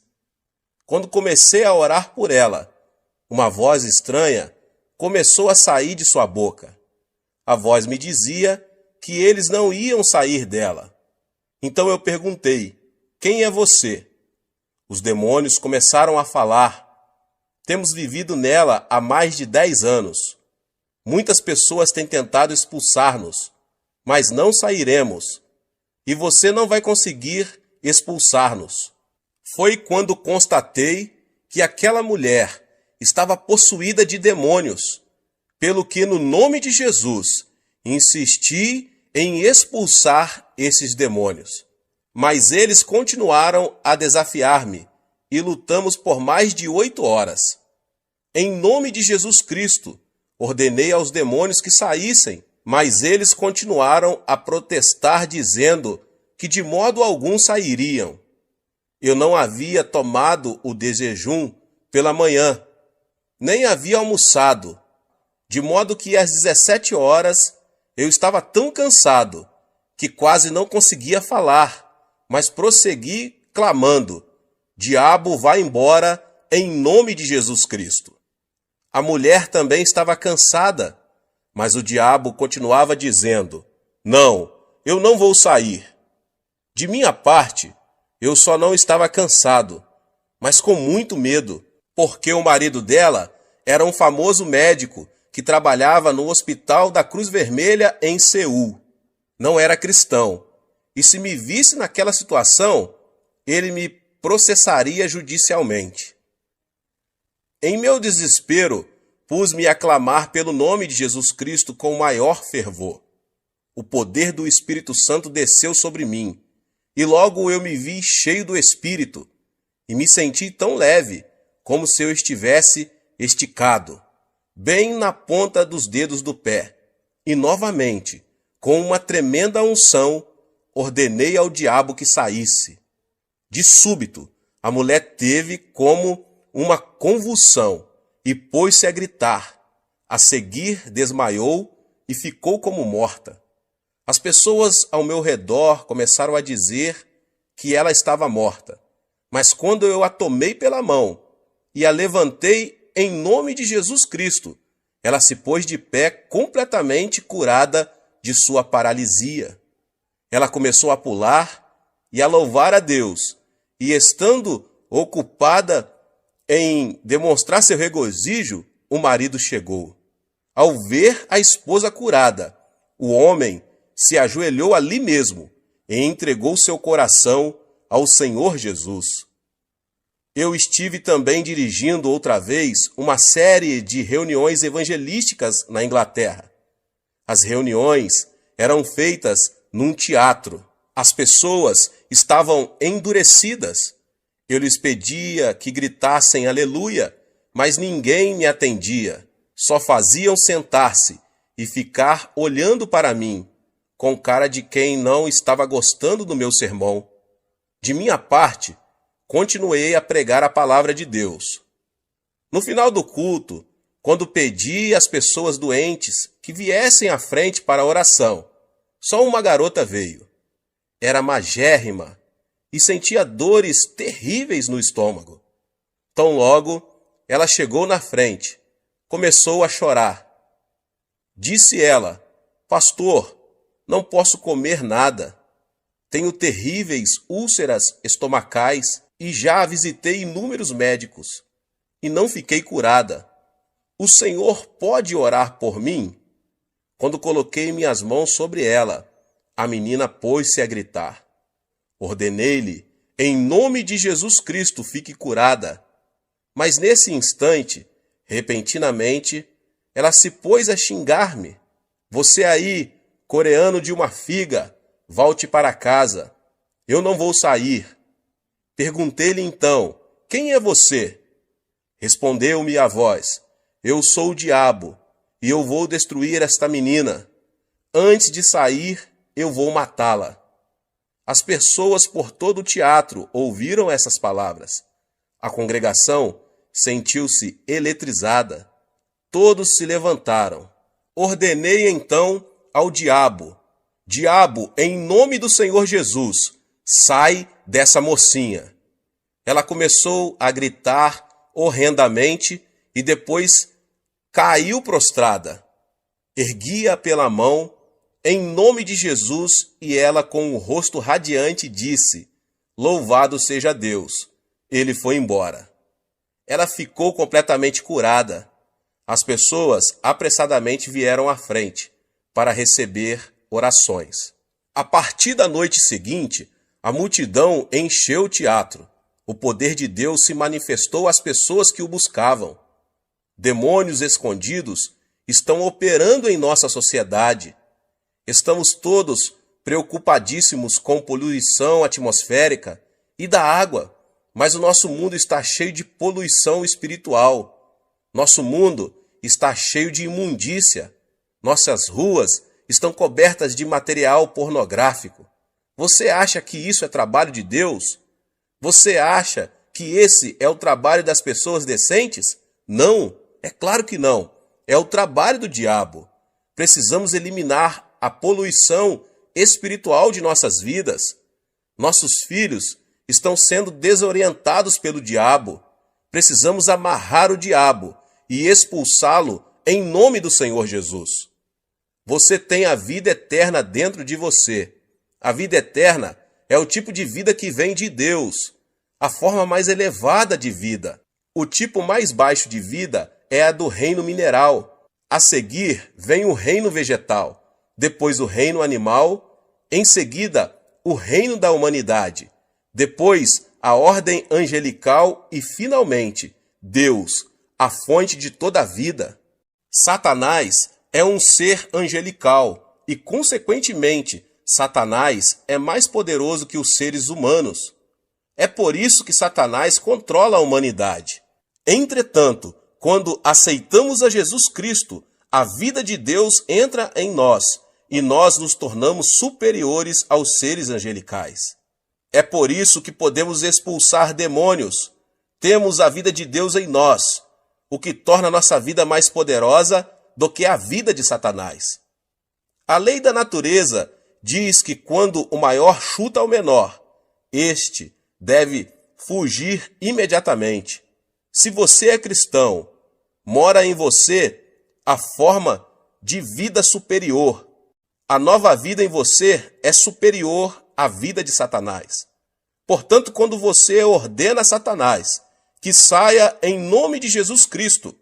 Quando comecei a orar por ela, uma voz estranha começou a sair de sua boca. A voz me dizia que eles não iam sair dela. Então eu perguntei: quem é você? Os demônios começaram a falar. Temos vivido nela há mais de 10 anos. Muitas pessoas têm tentado expulsar-nos, mas não sairemos. E você não vai conseguir expulsar-nos. Foi quando constatei que aquela mulher estava possuída de demônios, pelo que, no nome de Jesus, insisti em expulsar esses demônios. Mas eles continuaram a desafiar-me e lutamos por mais de 8 horas. Em nome de Jesus Cristo, ordenei aos demônios que saíssem, mas eles continuaram a protestar, dizendo que de modo algum sairiam. Eu não havia tomado o desjejum pela manhã, nem havia almoçado, de modo que às 17 horas eu estava tão cansado que quase não conseguia falar, mas prossegui clamando: Diabo, vá embora em nome de Jesus Cristo. A mulher também estava cansada, mas o diabo continuava dizendo: Não, eu não vou sair. De minha parte, eu só não estava cansado, mas com muito medo, porque o marido dela era um famoso médico que trabalhava no Hospital da Cruz Vermelha em Seul. Não era cristão, e se me visse naquela situação, ele me processaria judicialmente. Em meu desespero, pus-me a clamar pelo nome de Jesus Cristo com maior fervor. O poder do Espírito Santo desceu sobre mim, e logo eu me vi cheio do Espírito, e me senti tão leve, como se eu estivesse esticado, bem na ponta dos dedos do pé. E novamente, com uma tremenda unção, ordenei ao diabo que saísse. De súbito, a mulher teve como uma convulsão e pôs-se a gritar. A seguir, desmaiou e ficou como morta. As pessoas ao meu redor começaram a dizer que ela estava morta. Mas quando eu a tomei pela mão e a levantei em nome de Jesus Cristo, ela se pôs de pé completamente curada de sua paralisia. Ela começou a pular e a louvar a Deus, e estando ocupada em demonstrar seu regozijo, o marido chegou. Ao ver a esposa curada, o homem se ajoelhou ali mesmo e entregou seu coração ao Senhor Jesus. Eu estive também dirigindo outra vez uma série de reuniões evangelísticas na Inglaterra. As reuniões eram feitas num teatro. As pessoas estavam endurecidas. Eu lhes pedia que gritassem aleluia, mas ninguém me atendia. Só faziam sentar-se e ficar olhando para mim, com cara de quem não estava gostando do meu sermão. De minha parte, continuei a pregar a palavra de Deus. No final do culto, quando pedi às pessoas doentes que viessem à frente para a oração, só uma garota veio. Era magérrima e sentia dores terríveis no estômago. Tão logo, ela chegou na frente, começou a chorar. Disse ela: Pastor, não posso comer nada. Tenho terríveis úlceras estomacais e já visitei inúmeros médicos e não fiquei curada. O Senhor pode orar por mim? Quando coloquei minhas mãos sobre ela, a menina pôs-se a gritar. Ordenei-lhe, em nome de Jesus Cristo, fique curada. Mas nesse instante, repentinamente, ela se pôs a xingar-me. Você aí, coreano de uma figa, volte para casa. Eu não vou sair. Perguntei-lhe então, quem é você? Respondeu-me a voz, eu sou o diabo, e eu vou destruir esta menina. Antes de sair, eu vou matá-la. As pessoas por todo o teatro ouviram essas palavras. A congregação sentiu-se eletrizada. Todos se levantaram. Ordenei então ao diabo: Diabo, em nome do Senhor Jesus, sai dessa mocinha. Ela começou a gritar horrendamente e depois caiu prostrada. Ergui-a pela mão, em nome de Jesus, e ela, com o rosto radiante, disse: Louvado seja Deus! Ele foi embora. Ela ficou completamente curada. As pessoas apressadamente vieram à frente para receber orações. A partir da noite seguinte, a multidão encheu o teatro. O poder de Deus se manifestou às pessoas que o buscavam. Demônios escondidos estão operando em nossa sociedade. Estamos todos preocupadíssimos com poluição atmosférica e da água, mas o nosso mundo está cheio de poluição espiritual. Nosso mundo está cheio de imundícia. Nossas ruas estão cobertas de material pornográfico. Você acha que isso é trabalho de Deus? Você acha que esse é o trabalho das pessoas decentes? Não, é claro que não. É o trabalho do diabo. Precisamos eliminar a poluição espiritual de nossas vidas. Nossos filhos estão sendo desorientados pelo diabo. Precisamos amarrar o diabo e expulsá-lo em nome do Senhor Jesus. Você tem a vida eterna dentro de você. A vida eterna é o tipo de vida que vem de Deus, a forma mais elevada de vida. O tipo mais baixo de vida é a do reino mineral. A seguir vem o reino vegetal, depois o reino animal, em seguida o reino da humanidade, depois a ordem angelical e, finalmente, Deus, a fonte de toda a vida. Satanás é um ser angelical e, consequentemente, Satanás é mais poderoso que os seres humanos. É por isso que Satanás controla a humanidade. Entretanto, quando aceitamos a Jesus Cristo, a vida de Deus entra em nós e nós nos tornamos superiores aos seres angelicais. É por isso que podemos expulsar demônios. Temos a vida de Deus em nós, o que torna nossa vida mais poderosa do que a vida de Satanás. A lei da natureza diz que quando o maior chuta o menor, este deve fugir imediatamente. Se você é cristão, mora em você a forma de vida superior. A nova vida em você é superior à vida de Satanás. Portanto, quando você ordena a Satanás que saia em nome de Jesus Cristo,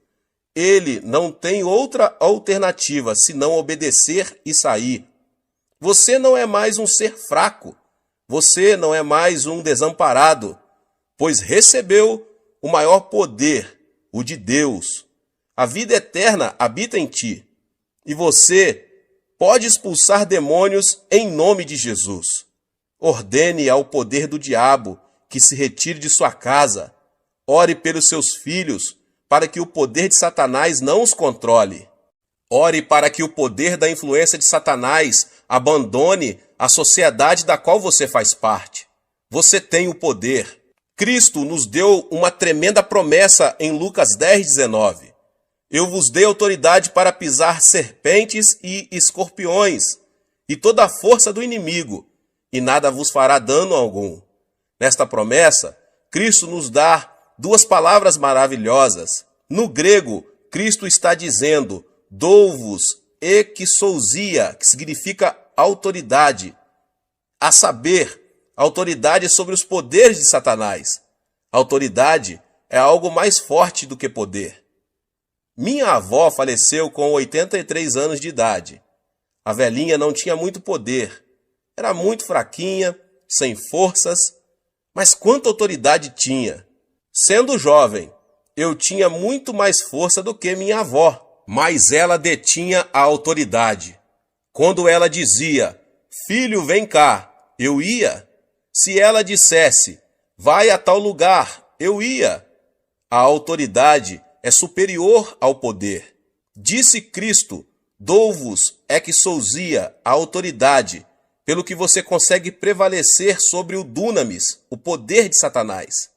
ele não tem outra alternativa senão obedecer e sair. Você não é mais um ser fraco. Você não é mais um desamparado, pois recebeu o maior poder, o de Deus. A vida eterna habita em ti, e você pode expulsar demônios em nome de Jesus. Ordene ao poder do diabo que se retire de sua casa. Ore pelos seus filhos, para que o poder de Satanás não os controle. Ore para que o poder da influência de Satanás abandone a sociedade da qual você faz parte. Você tem o poder. Cristo nos deu uma tremenda promessa em Lucas 10:19. Eu vos dei autoridade para pisar serpentes e escorpiões, e toda a força do inimigo, e nada vos fará dano algum. Nesta promessa, Cristo nos dá duas palavras maravilhosas. No grego, Cristo está dizendo, dou-vos exousia, que significa autoridade, a saber, autoridade sobre os poderes de Satanás. Autoridade é algo mais forte do que poder. Minha avó faleceu com 83 anos de idade. A velhinha não tinha muito poder, era muito fraquinha, sem forças, mas quanta autoridade tinha. Sendo jovem, eu tinha muito mais força do que minha avó, mas ela detinha a autoridade. Quando ela dizia, filho, vem cá, eu ia. Se ela dissesse, vai a tal lugar, eu ia. A autoridade é superior ao poder. Disse Cristo, dou-vos exousia, a autoridade, pelo que você consegue prevalecer sobre o dunamis, o poder de Satanás.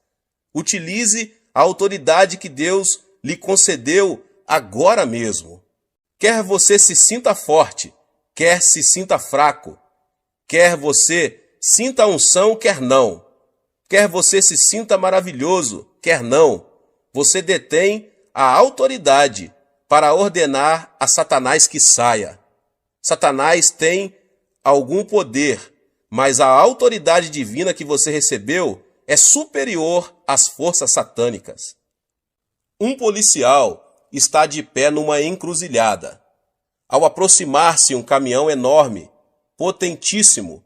Utilize a autoridade que Deus lhe concedeu agora mesmo. Quer você se sinta forte, quer se sinta fraco, quer você sinta a unção, quer não, quer você se sinta maravilhoso, quer não, você detém a autoridade para ordenar a Satanás que saia. Satanás tem algum poder, mas a autoridade divina que você recebeu é superior às forças satânicas. Um policial está de pé numa encruzilhada. Ao aproximar-se um caminhão enorme, potentíssimo,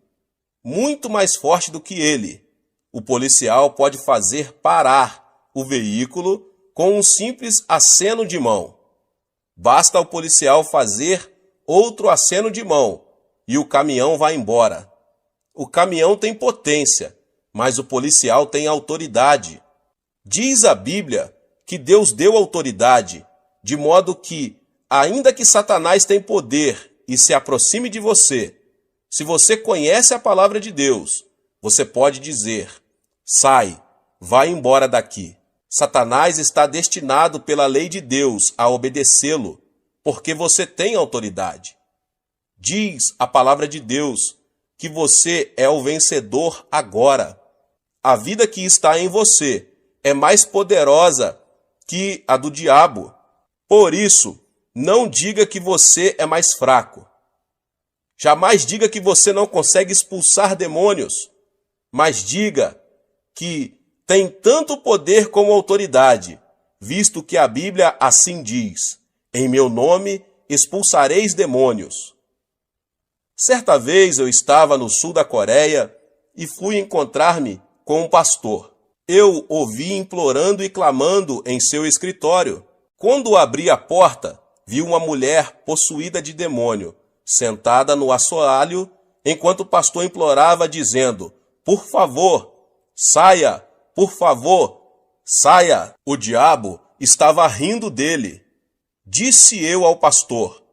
muito mais forte do que ele, o policial pode fazer parar o veículo com um simples aceno de mão. Basta ao policial fazer outro aceno de mão e o caminhão vai embora. O caminhão tem potência, mas o policial tem autoridade. Diz a Bíblia que Deus deu autoridade, de modo que, ainda que Satanás tenha poder e se aproxime de você, se você conhece a palavra de Deus, você pode dizer: sai, vai embora daqui. Satanás está destinado pela lei de Deus a obedecê-lo, porque você tem autoridade. Diz a palavra de Deus que você é o vencedor agora. A vida que está em você é mais poderosa que a do diabo. Por isso, não diga que você é mais fraco. Jamais diga que você não consegue expulsar demônios, mas diga que tem tanto poder como autoridade, visto que a Bíblia assim diz: em meu nome expulsareis demônios. Certa vez eu estava no sul da Coreia e fui encontrar-me com um pastor. Eu ouvi implorando e clamando em seu escritório. Quando abri a porta, vi uma mulher possuída de demônio, sentada no assoalho, enquanto o pastor implorava, dizendo: por favor, saia, por favor, saia. O diabo estava rindo dele. Disse eu ao pastor: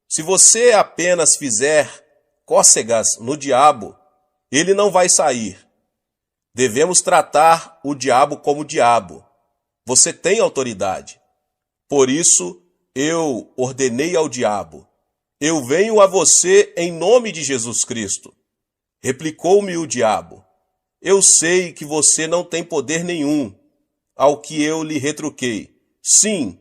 se você apenas fizer cócegas no diabo, ele não vai sair. Devemos tratar o diabo como diabo. Você tem autoridade. Por isso, eu ordenei ao diabo: eu venho a você em nome de Jesus Cristo. Replicou-me o diabo: eu sei que você não tem poder nenhum. Ao que eu lhe retruquei: sim,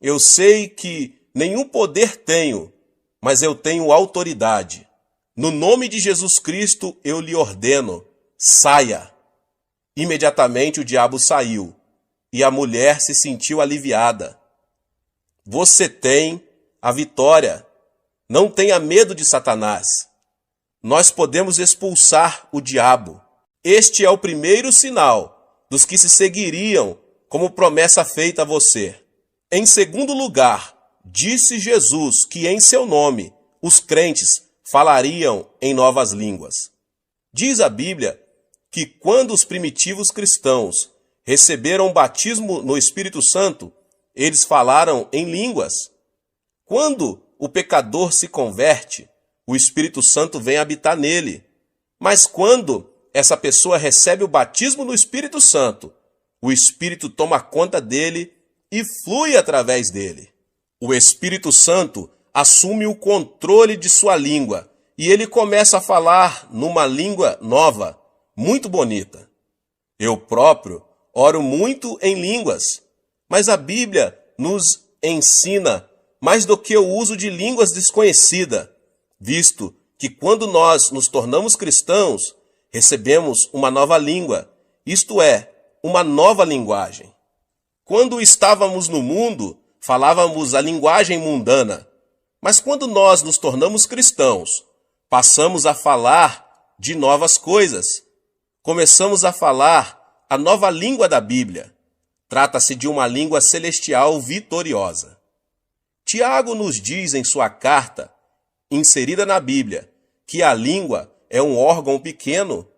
eu sei que nenhum poder tenho, mas eu tenho autoridade. No nome de Jesus Cristo eu lhe ordeno: saia. Imediatamente o diabo saiu e a mulher se sentiu aliviada. Você tem a vitória. Não tenha medo de Satanás. Nós podemos expulsar o diabo. Este é o primeiro sinal dos que se seguiriam como promessa feita a você. Em segundo lugar, disse Jesus que em seu nome os crentes falariam em novas línguas. Diz a Bíblia que quando os primitivos cristãos receberam o batismo no Espírito Santo, eles falaram em línguas. Quando o pecador se converte, o Espírito Santo vem habitar nele. Mas quando essa pessoa recebe o batismo no Espírito Santo, o Espírito toma conta dele e flui através dele. O Espírito Santo assume o controle de sua língua e ele começa a falar numa língua nova, muito bonita. Eu próprio oro muito em línguas, mas a Bíblia nos ensina mais do que o uso de línguas desconhecidas, visto que quando nós nos tornamos cristãos, recebemos uma nova língua, isto é, uma nova linguagem. Quando estávamos no mundo, falávamos a linguagem mundana, mas quando nós nos tornamos cristãos, passamos a falar de novas coisas. Começamos a falar a nova língua da Bíblia. Trata-se de uma língua celestial vitoriosa. Tiago nos diz em sua carta, inserida na Bíblia, que a língua é um órgão pequeno,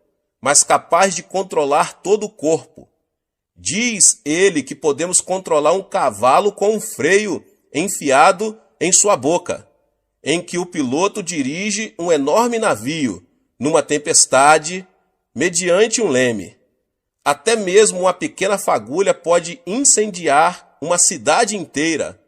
mas capaz de controlar todo o corpo. Diz ele que podemos controlar um cavalo com um freio enfiado em sua boca, em que o piloto dirige um enorme navio numa tempestade mediante um leme. Até mesmo uma pequena fagulha pode incendiar uma cidade inteira.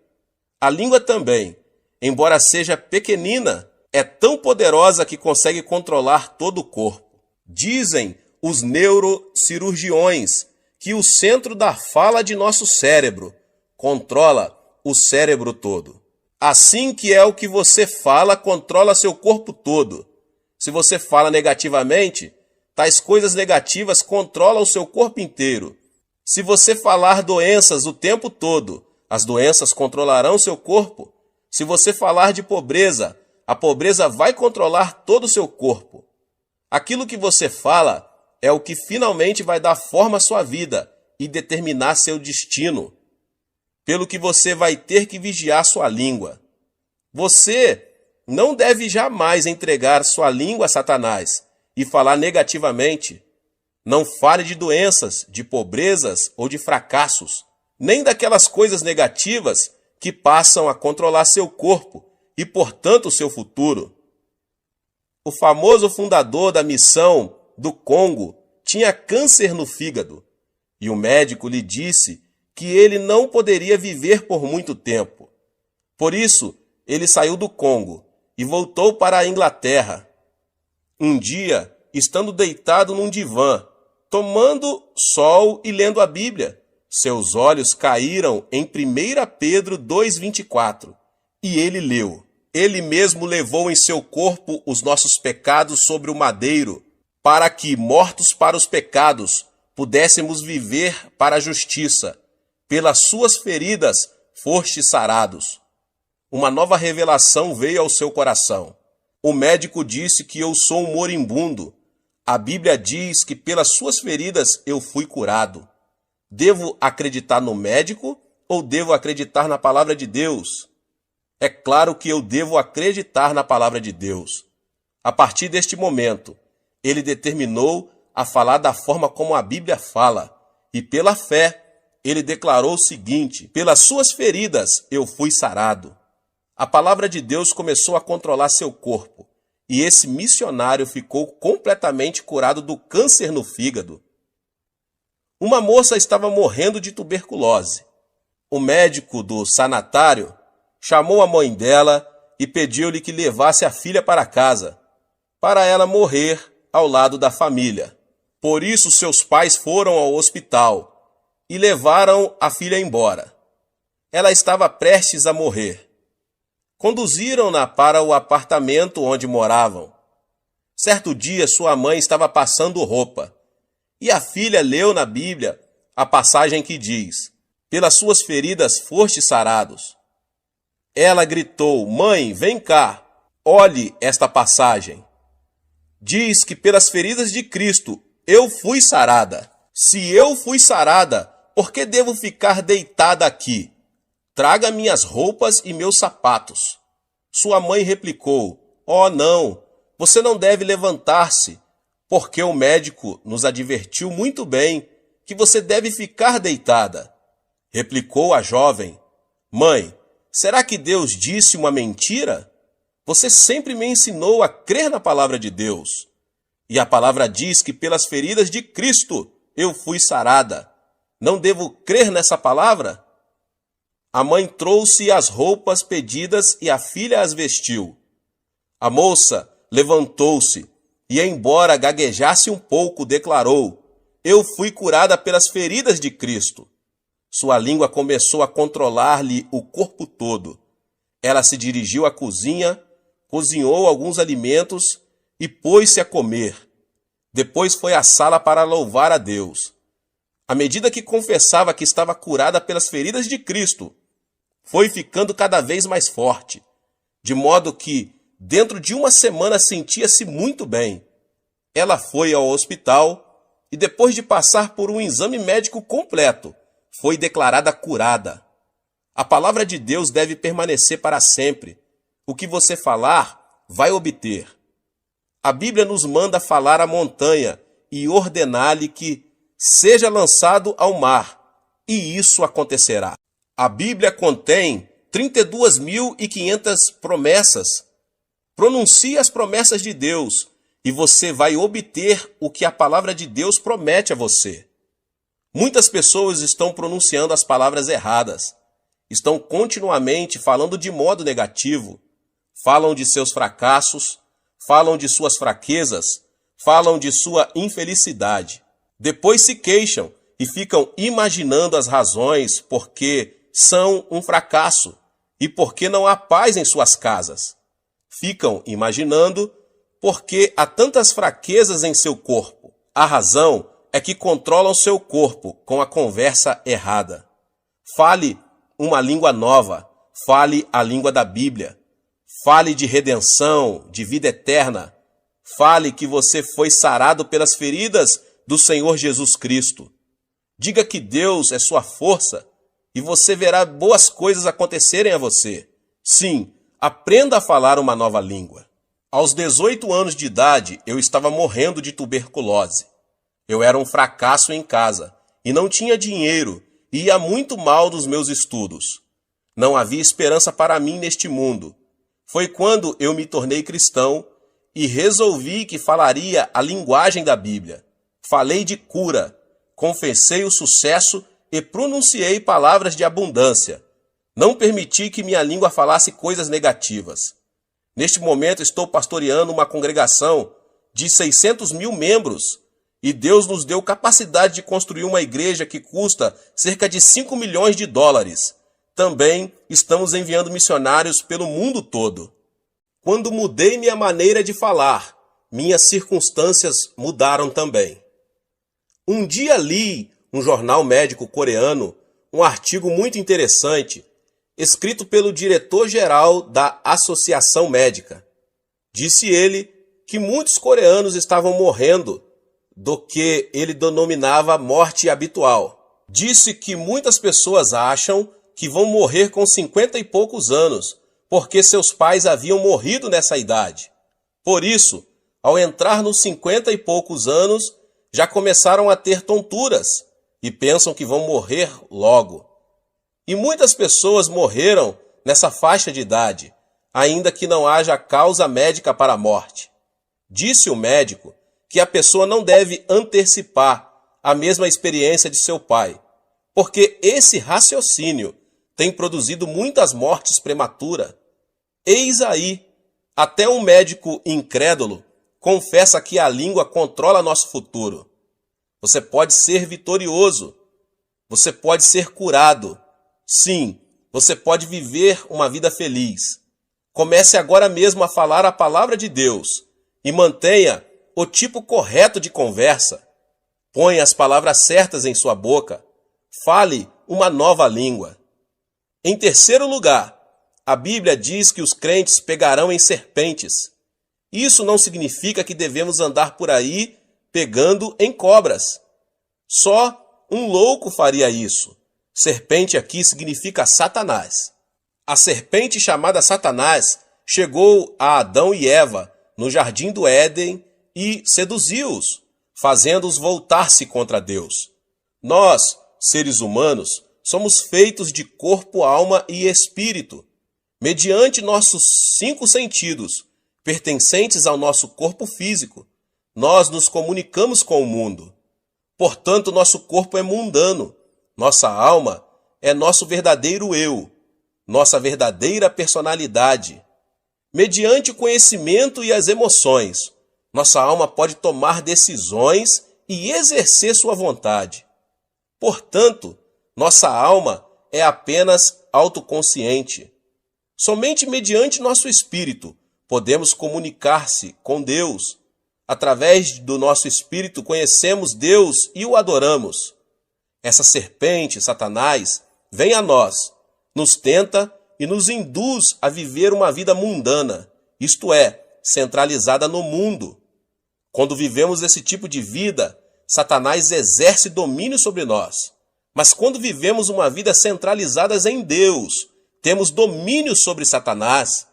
A língua também, embora seja pequenina, é tão poderosa que consegue controlar todo o corpo. Dizem os neurocirurgiões que o centro da fala de nosso cérebro controla o cérebro todo. Assim que é o que você fala controla seu corpo todo. Se você fala negativamente, tais coisas negativas controlam o seu corpo inteiro. Se você falar doenças o tempo todo, as doenças controlarão seu corpo. Se você falar de pobreza, a pobreza vai controlar todo o seu corpo. Aquilo que você fala é o que finalmente vai dar forma à sua vida e determinar seu destino. Pelo que você vai ter que vigiar sua língua. Você não deve jamais entregar sua língua a Satanás e falar negativamente. Não fale de doenças, de pobrezas ou de fracassos, nem daquelas coisas negativas que passam a controlar seu corpo e, portanto, seu futuro. O famoso fundador da missão do Congo tinha câncer no fígado e o médico lhe disse que ele não poderia viver por muito tempo. Por isso, ele saiu do Congo e voltou para a Inglaterra. Um dia, estando deitado num divã, tomando sol e lendo a Bíblia, seus olhos caíram em 1 Pedro 2,24 e ele leu: Ele mesmo levou em seu corpo os nossos pecados sobre o madeiro, para que, mortos para os pecados, pudéssemos viver para a justiça. Pelas suas feridas fostes sarados. Uma nova revelação veio ao seu coração. O médico disse que eu sou um moribundo. A Bíblia diz que pelas suas feridas eu fui curado. Devo acreditar no médico ou devo acreditar na palavra de Deus? É claro que eu devo acreditar na palavra de Deus. A partir deste momento, ele determinou a falar da forma como a Bíblia fala, e pela fé, ele declarou o seguinte: pelas suas feridas eu fui sarado. A palavra de Deus começou a controlar seu corpo, e esse missionário ficou completamente curado do câncer no fígado. Uma moça estava morrendo de tuberculose. O médico do sanatário chamou a mãe dela e pediu-lhe que levasse a filha para casa, para ela morrer ao lado da família. Por isso seus pais foram ao hospital e levaram a filha embora. Ela estava prestes a morrer. Conduziram-na para o apartamento onde moravam. Certo dia sua mãe estava passando roupa e a filha leu na Bíblia a passagem que diz: pelas suas feridas fostes sarados. Ela gritou: mãe, vem cá, olhe esta passagem. Diz que pelas feridas de Cristo eu fui sarada. Se eu fui sarada, por que devo ficar deitada aqui? Traga minhas roupas e meus sapatos. Sua mãe replicou: oh não, você não deve levantar-se, porque o médico nos advertiu muito bem que você deve ficar deitada. Replicou a jovem: mãe, será que Deus disse uma mentira? Você sempre me ensinou a crer na palavra de Deus. E a palavra diz que pelas feridas de Cristo eu fui sarada. Não devo crer nessa palavra? A mãe trouxe as roupas pedidas e a filha as vestiu. A moça levantou-se e, embora gaguejasse um pouco, declarou: eu fui curada pelas feridas de Cristo. Sua língua começou a controlar-lhe o corpo todo. Ela se dirigiu à cozinha, cozinhou alguns alimentos e pôs-se a comer. Depois foi à sala para louvar a Deus. À medida que confessava que estava curada pelas feridas de Cristo, foi ficando cada vez mais forte, de modo que, dentro de uma semana, sentia-se muito bem. Ela foi ao hospital e, depois de passar por um exame médico completo, foi declarada curada. A palavra de Deus deve permanecer para sempre. O que você falar, vai obter. A Bíblia nos manda falar à montanha e ordenar-lhe que seja lançado ao mar, e isso acontecerá. A Bíblia contém 32.500 promessas. Pronuncie as promessas de Deus e você vai obter o que a palavra de Deus promete a você. Muitas pessoas estão pronunciando as palavras erradas. Estão continuamente falando de modo negativo. Falam de seus fracassos, falam de suas fraquezas, falam de sua infelicidade. Depois se queixam e ficam imaginando as razões porque são um fracasso e porque não há paz em suas casas. Ficam imaginando Porque há tantas fraquezas em seu corpo. A razão é que controlam seu corpo com a conversa errada. Fale uma língua nova, fale a língua da Bíblia. Fale de redenção, de vida eterna. Fale que você foi sarado pelas feridas do Senhor Jesus Cristo. Diga que Deus é sua força e você verá boas coisas acontecerem a você. Sim, aprenda a falar uma nova língua. Aos 18 anos de idade, eu estava morrendo de tuberculose. Eu era um fracasso em casa e não tinha dinheiro e ia muito mal nos meus estudos. Não havia esperança para mim neste mundo. Foi quando eu me tornei cristão e resolvi que falaria a linguagem da Bíblia. Falei de cura, confessei o sucesso e pronunciei palavras de abundância. Não permiti que minha língua falasse coisas negativas. Neste momento estou pastoreando uma congregação de 600 mil membros e Deus nos deu capacidade de construir uma igreja que custa cerca de 5 milhões de dólares. Também estamos enviando missionários pelo mundo todo. Quando mudei minha maneira de falar, minhas circunstâncias mudaram também. Um dia li um jornal médico coreano, um artigo muito interessante, escrito pelo diretor-geral da Associação Médica. Disse ele que muitos coreanos estavam morrendo do que ele denominava morte habitual. Disse que muitas pessoas acham que vão morrer com 50 e poucos anos, porque seus pais haviam morrido nessa idade. Por isso, ao entrar nos 50 e poucos anos, já começaram a ter tonturas e pensam que vão morrer logo. E muitas pessoas morreram nessa faixa de idade, ainda que não haja causa médica para a morte. Disse o médico que a pessoa não deve antecipar a mesma experiência de seu pai, porque esse raciocínio tem produzido muitas mortes prematuras. Eis aí, até um médico incrédulo confessa que a língua controla nosso futuro. Você pode ser vitorioso, você pode ser curado. Sim, você pode viver uma vida feliz. Comece agora mesmo a falar a palavra de Deus e mantenha o tipo correto de conversa. Ponha as palavras certas em sua boca. Fale uma nova língua. Em terceiro lugar, a Bíblia diz que os crentes pegarão em serpentes. Isso não significa que devemos andar por aí pegando em cobras. Só um louco faria isso. Serpente aqui significa Satanás. A serpente chamada Satanás chegou a Adão e Eva no jardim do Éden e seduziu-os, fazendo-os voltar-se contra Deus. Nós, seres humanos, somos feitos de corpo, alma e espírito. Mediante nossos 5 sentidos, pertencentes ao nosso corpo físico, nós nos comunicamos com o mundo. Portanto, nosso corpo é mundano. Nossa alma é nosso verdadeiro eu, nossa verdadeira personalidade. Mediante o conhecimento e as emoções, nossa alma pode tomar decisões e exercer sua vontade. Portanto, nossa alma é apenas autoconsciente. Somente mediante nosso espírito podemos comunicar-se com Deus. Através do nosso espírito conhecemos Deus e o adoramos. Essa serpente, Satanás, vem a nós, nos tenta e nos induz a viver uma vida mundana, isto é, centralizada no mundo. Quando vivemos esse tipo de vida, Satanás exerce domínio sobre nós. Mas quando vivemos uma vida centralizada em Deus, temos domínio sobre Satanás.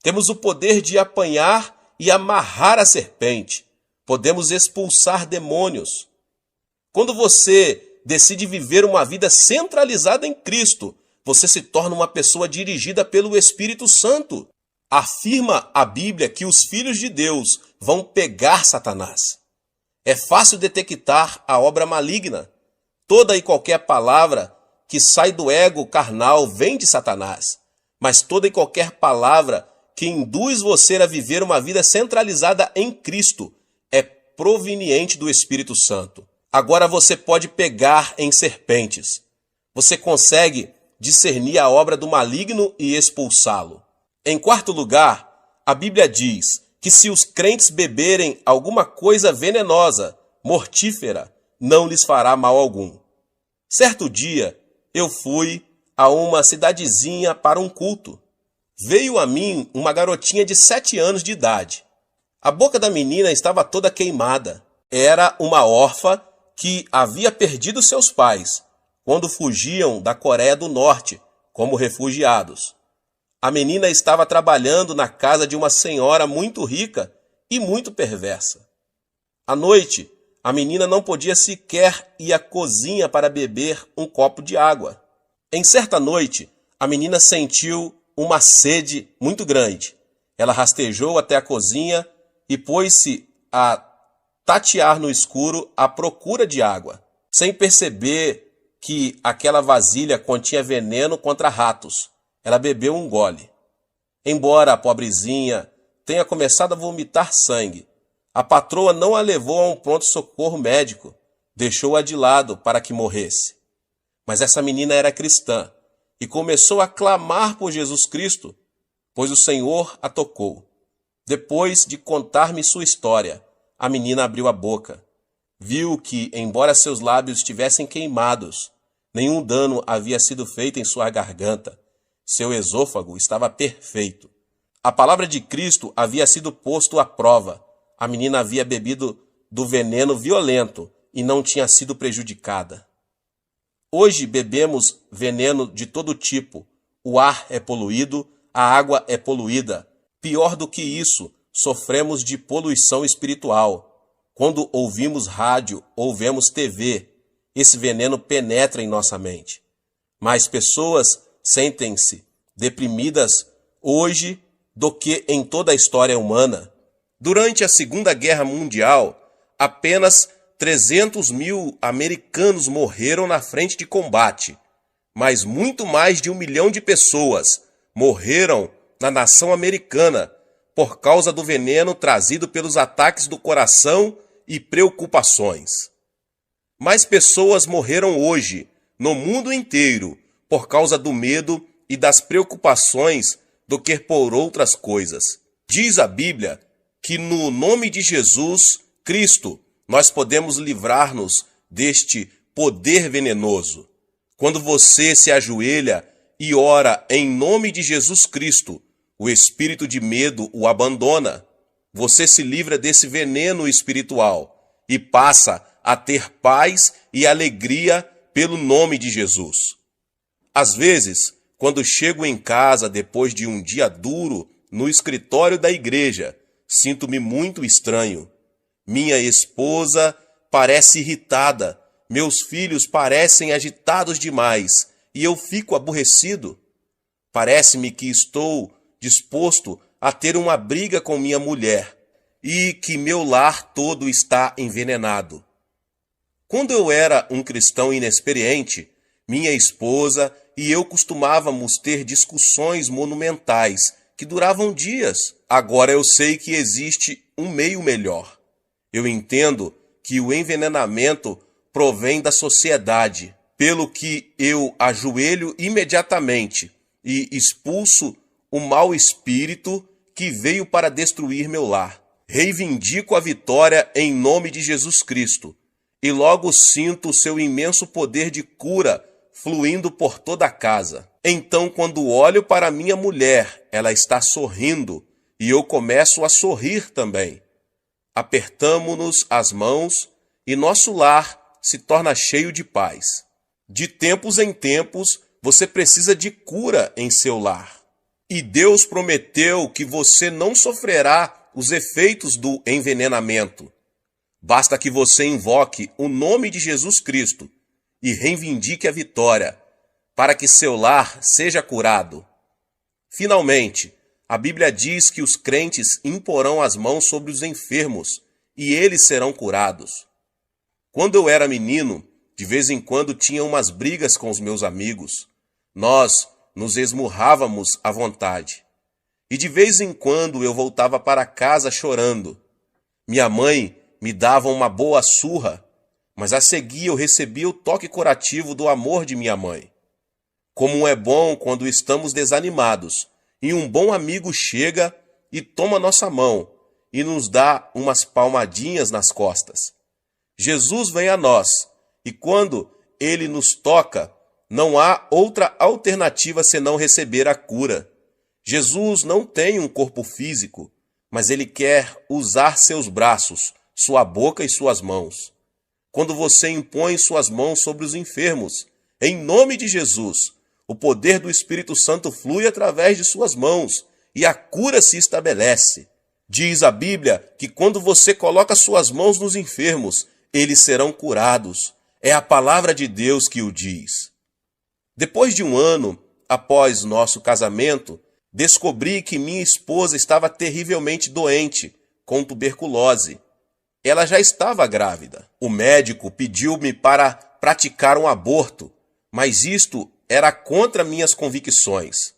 Temos o poder de apanhar e amarrar a serpente. Podemos expulsar demônios. Quando você decide viver uma vida centralizada em Cristo, você se torna uma pessoa dirigida pelo Espírito Santo. Afirma a Bíblia que os filhos de Deus vão pegar Satanás. É fácil detectar a obra maligna. Toda e qualquer palavra que sai do ego carnal vem de Satanás. Mas toda e qualquer palavra que induz você a viver uma vida centralizada em Cristo é proveniente do Espírito Santo. Agora você pode pegar em serpentes. Você consegue discernir a obra do maligno e expulsá-lo. Em quarto lugar, a Bíblia diz que se os crentes beberem alguma coisa venenosa, mortífera, não lhes fará mal algum. Certo dia, eu fui a uma cidadezinha para um culto. Veio a mim uma garotinha de 7 anos de idade. A boca da menina estava toda queimada. Era uma órfã que havia perdido seus pais quando fugiam da Coreia do Norte como refugiados. A menina estava trabalhando na casa de uma senhora muito rica e muito perversa. À noite, a menina não podia sequer ir à cozinha para beber um copo de água. Em certa noite, a menina sentiu uma sede muito grande. Ela rastejou até a cozinha e pôs-se a tatear no escuro à procura de água, sem perceber que aquela vasilha continha veneno contra ratos. Ela bebeu um gole. Embora a pobrezinha tenha começado a vomitar sangue, a patroa não a levou a um pronto-socorro médico, deixou-a de lado para que morresse. Mas essa menina era cristã e começou a clamar por Jesus Cristo, pois o Senhor a tocou. Depois de contar-me sua história, a menina abriu a boca. Viu que, embora seus lábios estivessem queimados, nenhum dano havia sido feito em sua garganta. Seu esôfago estava perfeito. A palavra de Cristo havia sido posto à prova. A menina havia bebido do veneno violento e não tinha sido prejudicada. Hoje bebemos veneno de todo tipo. O ar é poluído, a água é poluída. Pior do que isso, sofremos de poluição espiritual. Quando ouvimos rádio ou vemos TV, esse veneno penetra em nossa mente. Mais pessoas sentem-se deprimidas hoje do que em toda a história humana. Durante a Segunda Guerra Mundial, apenas 300 mil americanos morreram na frente de combate, mas muito mais de 1 milhão de pessoas morreram na nação americana por causa do veneno trazido pelos ataques do coração e preocupações. Mais pessoas morreram hoje, no mundo inteiro, por causa do medo e das preocupações do que por outras coisas. Diz a Bíblia que no nome de Jesus Cristo nós podemos livrar-nos deste poder venenoso. Quando você se ajoelha e ora em nome de Jesus Cristo, o espírito de medo o abandona. Você se livra desse veneno espiritual e passa a ter paz e alegria pelo nome de Jesus. Às vezes, quando chego em casa depois de um dia duro no escritório da igreja, sinto-me muito estranho. Minha esposa parece irritada, meus filhos parecem agitados demais e eu fico aborrecido. Parece-me que estou disposto a ter uma briga com minha mulher e que meu lar todo está envenenado. Quando eu era um cristão inexperiente, minha esposa e eu costumávamos ter discussões monumentais que duravam dias. Agora eu sei que existe um meio melhor. Eu entendo que o envenenamento provém da sociedade, pelo que eu ajoelho imediatamente e expulso o mau espírito que veio para destruir meu lar. Reivindico a vitória em nome de Jesus Cristo e logo sinto o seu imenso poder de cura fluindo por toda a casa. Então, quando olho para minha mulher, ela está sorrindo e eu começo a sorrir também. Apertamo-nos as mãos e nosso lar se torna cheio de paz. De tempos em tempos, você precisa de cura em seu lar. E Deus prometeu que você não sofrerá os efeitos do envenenamento. Basta que você invoque o nome de Jesus Cristo e reivindique a vitória, para que seu lar seja curado. Finalmente, a Bíblia diz que os crentes imporão as mãos sobre os enfermos e eles serão curados. Quando eu era menino, de vez em quando tinha umas brigas com os meus amigos. Nós nos esmurrávamos à vontade. E de vez em quando eu voltava para casa chorando. Minha mãe me dava uma boa surra, mas a seguir eu recebia o toque curativo do amor de minha mãe. Como é bom quando estamos desanimados e um bom amigo chega e toma nossa mão e nos dá umas palmadinhas nas costas. Jesus vem a nós, e quando ele nos toca, não há outra alternativa senão receber a cura. Jesus não tem um corpo físico, mas ele quer usar seus braços, sua boca e suas mãos. Quando você impõe suas mãos sobre os enfermos, em nome de Jesus, o poder do Espírito Santo flui através de suas mãos e a cura se estabelece. Diz a Bíblia que quando você coloca suas mãos nos enfermos, eles serão curados. É a palavra de Deus que o diz. Depois de um ano após nosso casamento, descobri que minha esposa estava terrivelmente doente, com tuberculose. Ela já estava grávida. O médico pediu-me para praticar um aborto, mas isto era contra minhas convicções.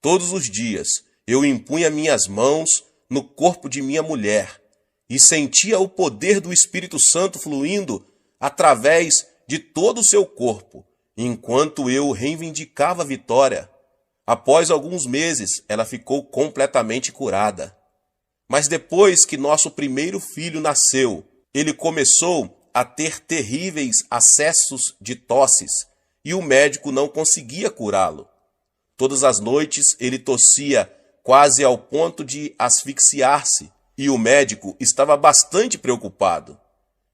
Todos os dias eu impunha minhas mãos no corpo de minha mulher e sentia o poder do Espírito Santo fluindo através de todo o seu corpo, enquanto eu reivindicava a vitória. Após alguns meses, ela ficou completamente curada. Mas depois que nosso primeiro filho nasceu, ele começou a ter terríveis acessos de tosses e o médico não conseguia curá-lo. Todas as noites ele tossia quase ao ponto de asfixiar-se e o médico estava bastante preocupado.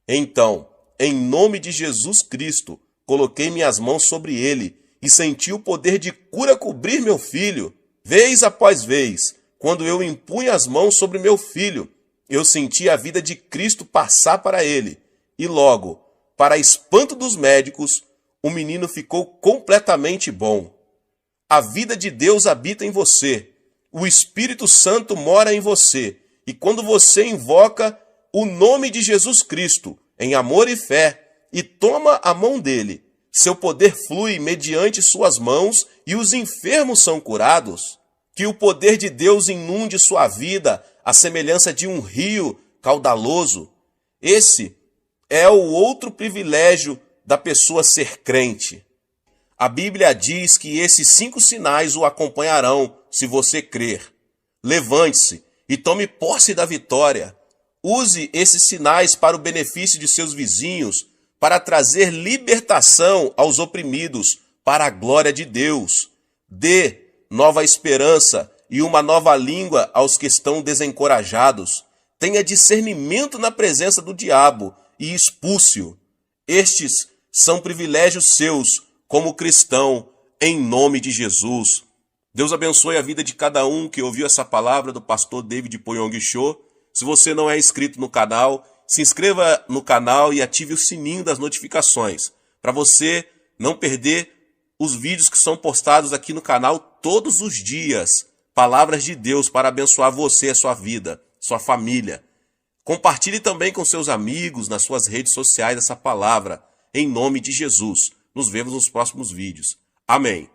Então, em nome de Jesus Cristo, coloquei minhas mãos sobre ele e senti o poder de cura cobrir meu filho. Vez após vez, quando eu impunha as mãos sobre meu filho, eu sentia a vida de Cristo passar para ele. E logo, para espanto dos médicos, o menino ficou completamente bom. A vida de Deus habita em você. O Espírito Santo mora em você. E quando você invoca o nome de Jesus Cristo, em amor e fé, e toma a mão dele, seu poder flui mediante suas mãos e os enfermos são curados. Que o poder de Deus inunde sua vida, à semelhança de um rio caudaloso. Esse é o outro privilégio da pessoa ser crente. A Bíblia diz que esses 5 sinais o acompanharão se você crer. Levante-se e tome posse da vitória. Use esses sinais para o benefício de seus vizinhos, para trazer libertação aos oprimidos, para a glória de Deus. Dê nova esperança e uma nova língua aos que estão desencorajados. Tenha discernimento na presença do diabo e expulse-o. Estes são privilégios seus como cristão, em nome de Jesus. Deus abençoe a vida de cada um que ouviu essa palavra do pastor David Poyong Cho. Se você não é inscrito no canal, se inscreva no canal e ative o sininho das notificações, para você não perder os vídeos que são postados aqui no canal todos os dias. Palavras de Deus para abençoar você, a sua vida, sua família. Compartilhe também com seus amigos nas suas redes sociais essa palavra, em nome de Jesus. Nos vemos nos próximos vídeos. Amém.